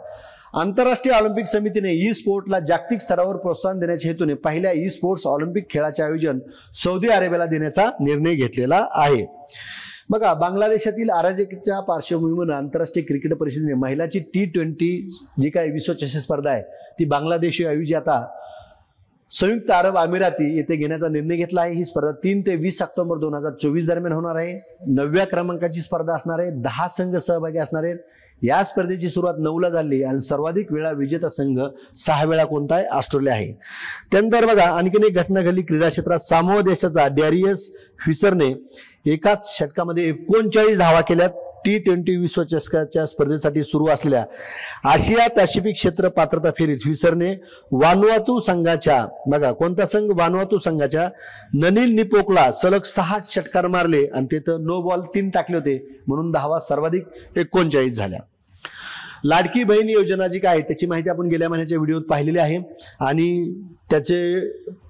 S1: आंतरराष्ट्रीय ऑलिम्पिक समितीने ई स्पोर्टला जागतिक स्तरावर प्रोत्साहन देण्याच्या हेतूने पहिल्या ई स्पोर्ट्स ऑलिम्पिक खेळाचे आयोजन सौदी अरेबियाला देण्याचा निर्णय घेतलेला आहे. बघा, बांगलादेशातील अराजकतेच्या पार्श्वभूमीवर आंतरराष्ट्रीय क्रिकेट परिषदेने महिलाची T20 जी काही विश्वचषक स्पर्धा आहे ती बांगलादेश ऐवजी आता संयुक्त अरब अमिराती येथे घेण्याचा निर्णय घेतला आहे. ही स्पर्धा 3 ते 20 ऑक्टोबर 2024 दरम्यान होणार आहे. 9व्या क्रमांकाची स्पर्धा असणार आहे. 10 संघ सहभागी असणार आहेत. या स्पर्धेची सुरुवात 9ला झाली आणि सर्वाधिक वेळा विजेता संघ 6 वेळा कोणता आहे? ऑस्ट्रेलिया आहे. त्यानंतर बघा, आणखीन एक घटना घडली क्रीडा क्षेत्रात. सामोआ देशाचा डॅरियस फिशरने एकाच षटकामध्ये 39 धावा केल्यात. T20 विश्वचषकाच्या स्पर्धेसाठी सुरू असलेल्या आशिया पॅसिफिक क्षेत्र पात्रता फेरीत फिशरने वानुआतू संघाच्या, बघा कोणता संघ? वानुआतू संघाच्या ननिल निपोकला सलग 6 षटकार मारले आणि तिथं नो बॉल 3 टाकले होते, म्हणून धावा सर्वाधिक 39 झाल्या. लाडकी बहीण योजना जी काय त्याची माहिती आपण गेल्या महिन्याच्या व्हिडिओत पाहिलेली आहे. आणि त्याचे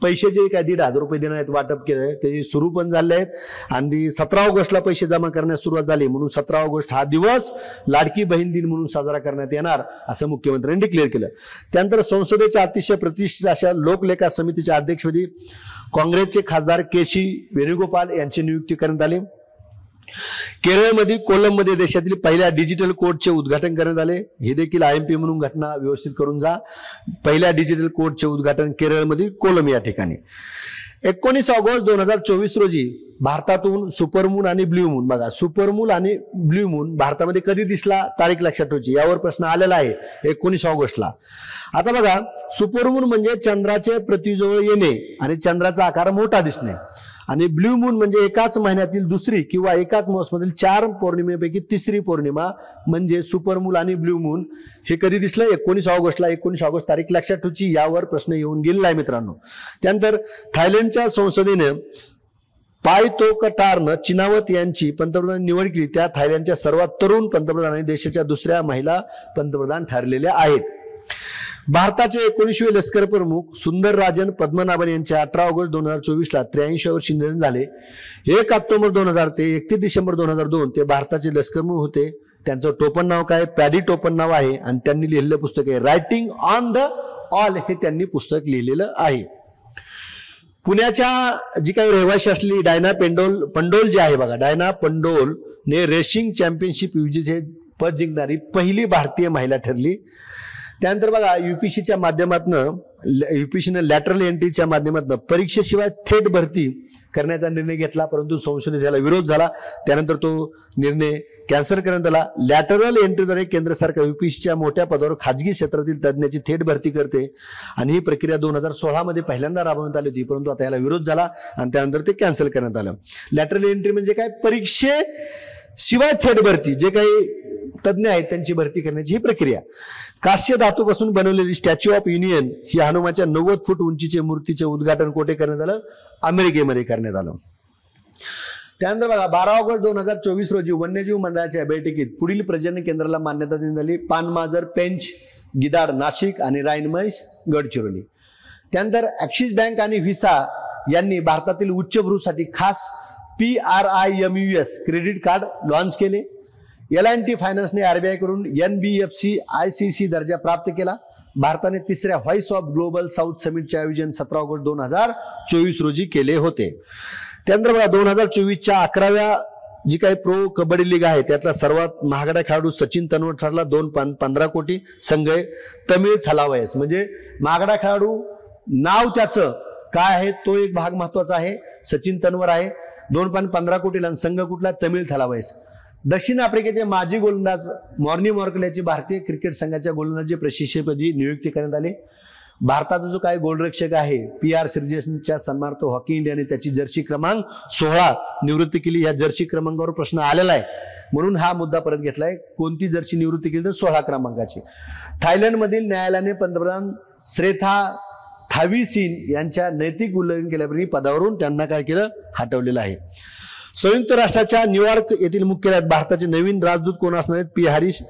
S1: पैसे जे काय 1,500 रुपये देण्यात वाटप केले ते सुरू पण झाले आहेत. आणि 17 ऑगस्टला पैसे जमा करण्यास सुरुवात झाली, म्हणून 17 ऑगस्ट हा दिवस लाडकी बहीण दिन म्हणून साजरा करण्यात येणार असं मुख्यमंत्र्यांनी डिक्लेअर केलं. त्यानंतर संसदेच्या अतिशय प्रतिष्ठित अशा लोकलेखा समितीच्या अध्यक्षपदी काँग्रेसचे खासदार के.सी. वेणुगोपाल यांची नियुक्ती करण्यात आली. केरळमधील कोलममध्ये देशातील पहिल्या डिजिटल कोर्टचे उद्घाटन करण्यात आले. हे देखील IMP म्हणून घटना व्यवस्थित करून जा. पहिल्या डिजिटल कोर्टचे उद्घाटन केरळमधील कोलम या ठिकाणी. 19 ऑगस्ट 2024 रोजी भारतातून सुपरमून आणि ब्ल्यू मून, बघा सुपरमून आणि ब्ल्यू मून भारतामध्ये कधी दिसला? तारीख लक्षात ठेवायची. यावर प्रश्न आलेला आहे 19 ऑगस्टला. आता बघा, सुपरमून म्हणजे चंद्राचे पृथ्वीजवळ येणे आणि चंद्राचा आकार मोठा दिसणे. आणि ब्ल्यू मून म्हणजे एकाच महिन्यातील दुसरी किंवा एकाच मोसमधील 4 पौर्णिमेपैकी तिसरी पौर्णिमा म्हणजे सुपरमून आणि ब्ल्यू मून. हे कधी दिसलं? 19 ऑगस्टला. 19 ऑगस्ट तारीख लक्षात ठेवायची. यावर प्रश्न येऊन गेलेला आहे मित्रांनो. त्यानंतर थायलंडच्या संसदेने पायतोकटार्न चिनावत यांची पंतप्रधान निवड केली. त्या थायलंडच्या सर्वात तरुण पंतप्रधान आणि देशाच्या दुसऱ्या महिला पंतप्रधान ठरलेल्या आहेत. भारताचे 19वे लष्कर प्रमुख सुंदरराजन पद्मनाभन यांचे 18 ऑगस्ट 2024ला 83 वर्षी निधन झाले. 1 ऑक्टोबर 2000 ते 31 डिसेंबर 2002 ते भारताचे लष्कर प्रमुख होते. त्यांचं टोपण नाव काय? पॅडी टोपण नाव आहे. आणि त्यांनी लिहिलेलं पुस्तक आहे रायटिंग ऑन द ऑल, हे त्यांनी पुस्तक लिहिलेलं आहे. पुण्याच्या जी काही रहिवाशी असलेली डायना पंडोल जी आहे बघा, डायना पंडोल ने रेसिंग चॅम्पियनशिप विजेचे पद जिंकणारी पहिली भारतीय महिला ठरली. त्यानंतर बघा, युपीसीच्या माध्यमातून युपीसीने लॅटरल एंट्रीच्या माध्यमातून परीक्षेशिवाय थेट भरती करण्याचा निर्णय घेतला, परंतु संसदेत याला विरोध झाला. त्यानंतर तो निर्णय कॅन्सल करण्यात आला. लॅटरल एंट्रीद्वारे केंद्र सरकार युपीसीच्या मोठ्या पदावर खाजगी क्षेत्रातील तज्ज्ञाची थेट भरती करते आणि ही प्रक्रिया 2016 मध्ये पहिल्यांदा राबवण्यात आली होती, परंतु आता याला विरोध झाला आणि त्यानंतर ते कॅन्सल करण्यात आलं. लॅटरल एंट्री म्हणजे काय? परीक्षेशिवाय थेट भरती, जे काही तज्ज्ञ आहेत त्यांची भरती करण्याची ही प्रक्रिया. काश्य धातूपासून बनवलेली स्टॅच्यू ऑफ युनियन ही हनुमाच्या 90 फूट उंचीचे मूर्तीचे उद्घाटन कोठे करण्यात आलं? अमेरिकेमध्ये करण्यात आलं. त्यानंतर बघा, 12 ऑगस्ट 2024 रोजी वन्यजीव मंडळाच्या बैठकीत पुढील प्रजनन केंद्राला मान्यता देण्यात आली. पानमाजर, पेंच गिदाड नाशिक आणि राईनमैस गडचिरोली. त्यानंतर ॲक्सिस बँक आणि व्हिसा यांनी भारतातील उच्चभ्रूसाठी खास PRIMUS क्रेडिट कार्ड लॉन्च केले. L&T फायनान्सने RBI कडून NBFC ICC दर्जा प्राप्त केला. भारताने तिसऱ्या व्हॉइस ऑफ ग्लोबल साऊथ समिटचे आयोजन 17 ऑगस्ट 2024 रोजी केले होते. त्यानंतर बघा 2024च्या 11व्या जी काही प्रो कबड्डी लीग आहे त्यातला सर्वात महागडा खेळाडू सचिन तन्वर ठरला. 2.15 कोटी. संघ तमिळ थलावयस, म्हणजे महागडा खेळाडू नाव त्याचं काय आहे तो एक भाग महत्वाचा आहे. सचिन तन्वर आहे 2.15 कोटीला आणि संघ कुठला? तमिळ थलावयस. दक्षिण आफ्रिकेचे माजी गोलंदाज मॉर्नी मॉर्कल याची भारतीय क्रिकेट संघाच्या गोलंदाजी प्रशिक्षकपदी नियुक्ती करण्यात आली. भारताचा जो काही गोलरक्षक आहे PR श्रीजयच्या सन्मानार्थ हॉकी इंडियाने त्याची जर्सी क्रमांक 16 निवृत्ती केली. या जर्सी क्रमांकावर प्रश्न आलेला आहे म्हणून हा मुद्दा परत घेतलाय. कोणती जर्सी निवृत्ती केली तर 16 क्रमांकाची. थायलंडमधील न्यायालयाने पंतप्रधान श्रेथा थाविसीन यांच्या नैतिक उल्लंघन केल्याप्रकरणी पदावरून त्यांना काय केलं? हटवलेलं आहे. संयुक्त राष्ट्राच्या न्यूयॉर्क येथील मुख्यालयात भारताचे नवीन राजदूत कोण असणार आहेत? P हरीश.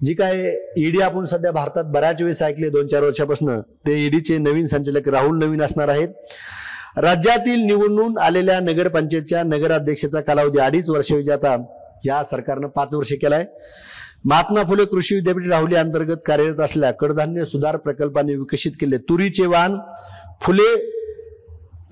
S1: जी काय ईडी आपण सध्या भारतात बऱ्याच वेळेस ऐकले 2-4 वर्षापासून, ते ईडीचे नवीन संचालक राहुल नवीन असणार आहेत. राज्यातील निवडून आलेल्या नगरपंचायतच्या नगराध्यक्षाचा कालावधी 2.5 वर्ष आता या सरकारनं 5 वर्ष केलाय. महात्मा फुले कृषी विद्यापीठ राहुरी अंतर्गत कार्यरत असलेल्या कडधान्य सुधार प्रकल्पाने विकसित केले तुरीचे वाण फुले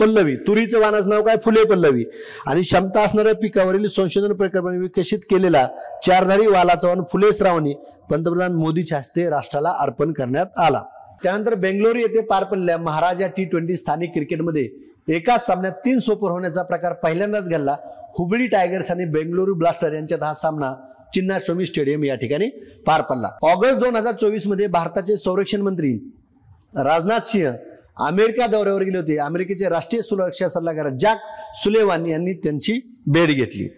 S1: पल्लवी. तुरीचं वाणाचं नाव काय? फुले पल्लवी. आणि क्षमता असणाऱ्या पिकावरील संशोधन प्रकल्पाने विकसित केलेला चारधारी वालाचा वाण फुले श्रावणी पंतप्रधान मोदीच्या हस्ते राष्ट्राला अर्पण करण्यात आला. त्यानंतर बेंगलोर येथे पार पडलेल्या महाराजा T20 स्थानिक क्रिकेटमध्ये एकाच सामन्यात 3 सुपर होण्याचा प्रकार पहिल्यांदाच घडला. हुबळी टायगर्स आणि बेंगळुरू ब्लास्टर यांच्यात हा सामना चिन्नास्वामी स्टेडियम या ठिकाणी पार पडला. ऑगस्ट 2024 मध्ये भारताचे संरक्षण मंत्री राजनाथ सिंह अमेरिका दौऱ्यावर गेले होते. अमेरिकेचे राष्ट्रीय सुरक्षा सल्लागार जॅक सुलेवान यांनी त्यांची भेट घेतली.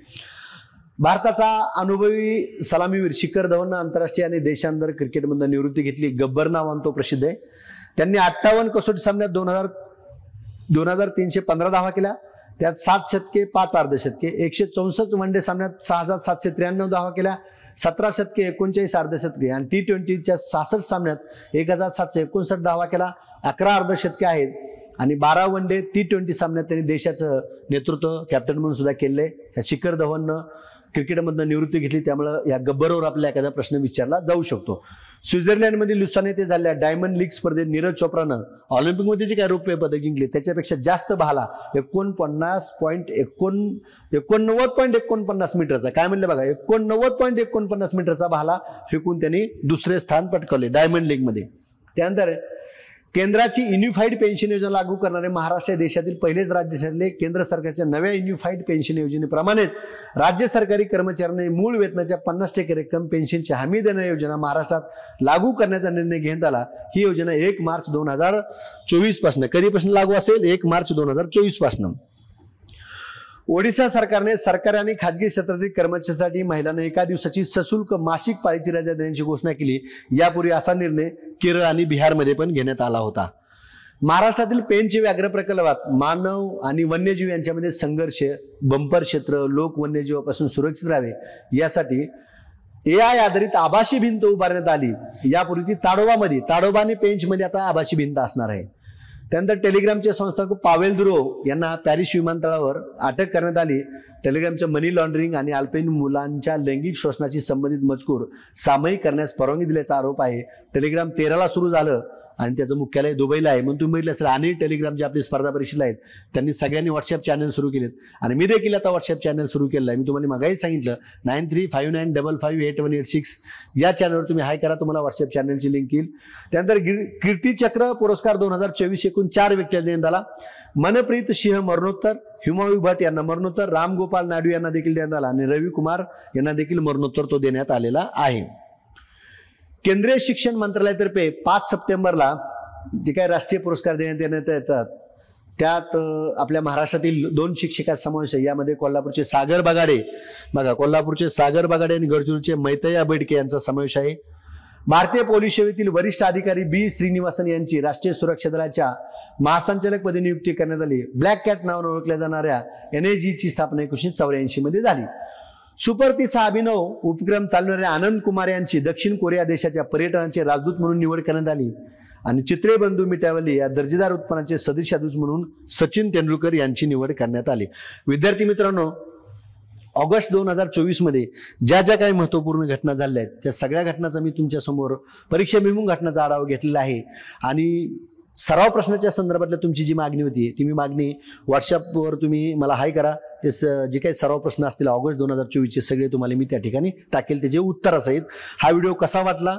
S1: भारताचा अनुभवी सलामीवीर शिखर धवननं आंतरराष्ट्रीय आणि देशांतर क्रिकेटमधून निवृत्ती घेतली. गब्बर नावानं तो प्रसिद्ध आहे. त्यांनी 58 कसोटी सामन्यात 2315 धावा केल्या. त्यात 7 शतके 5 अर्धशतके. 164 वनडे सामन्यात 6793 धावा केल्या. 17 शतके 39 अर्धशतके आणि T20च्या 66 सामन्यात 1759 धावा केला. 11 अर्धशतके आहेत आणि 12 वनडे T20 सामन्यात त्यांनी देशाचं नेतृत्व कॅप्टन म्हणून सुद्धा केले. या शिखर धवननं क्रिकेटमधून निवृत्ती घेतली. त्यामुळे या गब्बरवर आपल्याला एखादा प्रश्न विचारला जाऊ शकतो. स्वित्झर्लंडमधील लुसान येथे झालेल्या डायमंड लीग स्पर्धेत नीरज चोप्रानं ऑलिम्पिकमध्ये जे काही रौप्य पदक जिंकले त्याच्यापेक्षा जास्त भाला 89.49 मीटरचा काय म्हणले बघा 89.49 मीटरचा भाला फेकून त्यांनी दुसरे स्थान पटकावले डायमंड लीग मध्ये. त्यानंतर केंद्राची युनिफाईड पेन्शन योजना लागू करणारे महाराष्ट्र हे देशातील पहिलेच राज्य ठरले. केंद्र सरकारच्या नव्या युनिफाईड पेन्शन योजनेप्रमाणेच राज्य सरकारी कर्मचाऱ्यांना मूळ वेतनाच्या 50% रक्कम पेन्शनची हमी देणारी योजना महाराष्ट्रात लागू करण्याचा निर्णय घेण्यात आला. ही योजना 1 मार्च 2024 पासून कधीपासून लागू असेल? 1 मार्च 2024 पासून. ओडिशा सरकारने सरकारी आणि खाजगी क्षेत्रातील कर्मचाऱ्यांसाठी महिलांना एका दिवसाची सशुल्क मासिक पाळीची रजा देण्याची घोषणा केली. यापूर्वी असा निर्णय केरळ आणि बिहारमध्ये पण घेण्यात आला होता. महाराष्ट्रातील पेंच व्याघ्र प्रकल्पात मानव आणि वन्यजीव यांच्यामध्ये संघर्ष बंपर क्षेत्र लोक वन्यजीवापासून सुरक्षित राहावे यासाठी AI आधारित आभासी भिंत उभारण्यात आली. यापूर्वी ती ताडोबा आणि पेंचमध्ये आता आभासी भिंत असणार आहे. त्यानंतर टेलिग्रामचे संस्थापक पावेल दुरोव यांना पॅरिस विमानतळावर अटक करण्यात आली. टेलिग्रामच्या मनी लॉन्ड्रिंग आणि अल्पवयीन मुलांच्या लैंगिक शोषणाशी संबंधित मजकूर सामायिक करण्यास परवानगी दिल्याचा आरोप आहे. टेलिग्राम 13ला सुरू झालं आणि त्याचं मुख्यालय दुबईला आहे. म्हणून तुम्ही बघितलं असेल अनेक टेलिग्राम जे आपली स्पर्धा परीक्षेला आहेत त्यांनी सगळ्यांनी व्हॉट्सअप चॅनल सुरू केलेत आणि मी देखील आता व्हॉट्सअप चॅनल सुरू केलं आहे. मी तुम्हाला मागाही सांगितलं 9359558186 या चॅनलवर तुम्ही हाय करा, तुम्हाला व्हॉट्सअप चॅनलची लिंक येईल. त्यानंतर कीर्तीचक्र पुरस्कार 2024 एकूण 4 व्यक्तींना देण्यात आला. मनप्रीत सिंह मरणोत्तर, हुमायूं भट यांना मरणोत्तर, रामगोपाल नायडू यांना देखील देण्यात आला आणि रवी कुमार यांना देखील मरणोत्तर तो देण्यात आलेला आहे. केंद्रीय शिक्षण मंत्रालयातर्फे 5 सप्टेंबरला जे काही राष्ट्रीय पुरस्कार देण्यात येतात त्यात आपल्या महाराष्ट्रातील 2 शिक्षकांचा समावेश आहे. यामध्ये कोल्हापूरचे सागर बगाडे आणि गडचिरोलीचे मैतया बेडके यांचा समावेश आहे. भारतीय पोलीस सेवेतील वरिष्ठ अधिकारी B श्रीनिवासन यांची राष्ट्रीय सुरक्षा दलाच्या महासंचालक पदी नियुक्ती करण्यात आली. ब्लॅक कॅट नावाने ओळखल्या जाणाऱ्या NAG ची स्थापना 1984 मध्ये झाली. सुपर 30 हा अभिनव उपक्रम चालवणाऱ्या आनंद कुमार यांची दक्षिण कोरिया देशाच्या पर्यटनाचे राजदूत म्हणून निवड करण्यात आली आणि चित्रे बंधू मिठावली या दर्जेदार उत्पन्नाचे सदस्यदूत म्हणून सचिन तेंडुलकर यांची निवड करण्यात आली. विद्यार्थी मित्रांनो, ऑगस्ट 2024 मध्ये ज्या ज्या काही महत्वपूर्ण घटना झाल्या आहेत त्या सगळ्या घटनांचा मी तुमच्या समोर परीक्षेभिमुख घटनाचा आढावा घेतलेला आहे आणि सराव प्रश्नाच्या संदर्भातल्या तुमची जी मागणी होती ती मी मागणी व्हॉट्सअपवर तुम्ही मला हाय करा. ते जे काही सराव प्रश्न असतील ऑगस्ट 2024 चे सगळे तुम्हाला मी त्या ठिकाणी टाकेल त्याचे उत्तरासहित. हा व्हिडिओ कसा वाटला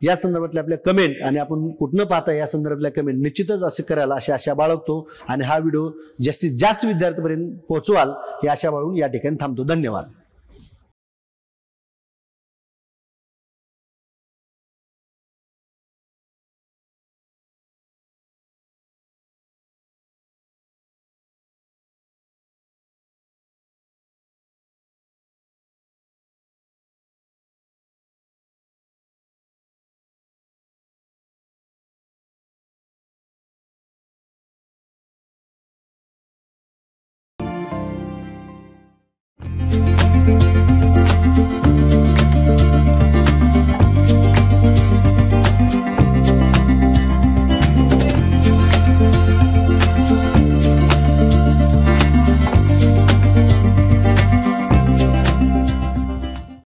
S1: या संदर्भातल्या आपल्या कमेंट आणि आपण कुठनं पाहता या संदर्भातल्या कमेंट निश्चितच असं करायला अशी आशा बाळगतो आणि हा व्हिडिओ जास्तीत जास्त विद्यार्थ्यांपर्यंत पोहोचवाल ही आशा बाळगून या ठिकाणी थांबतो. धन्यवाद.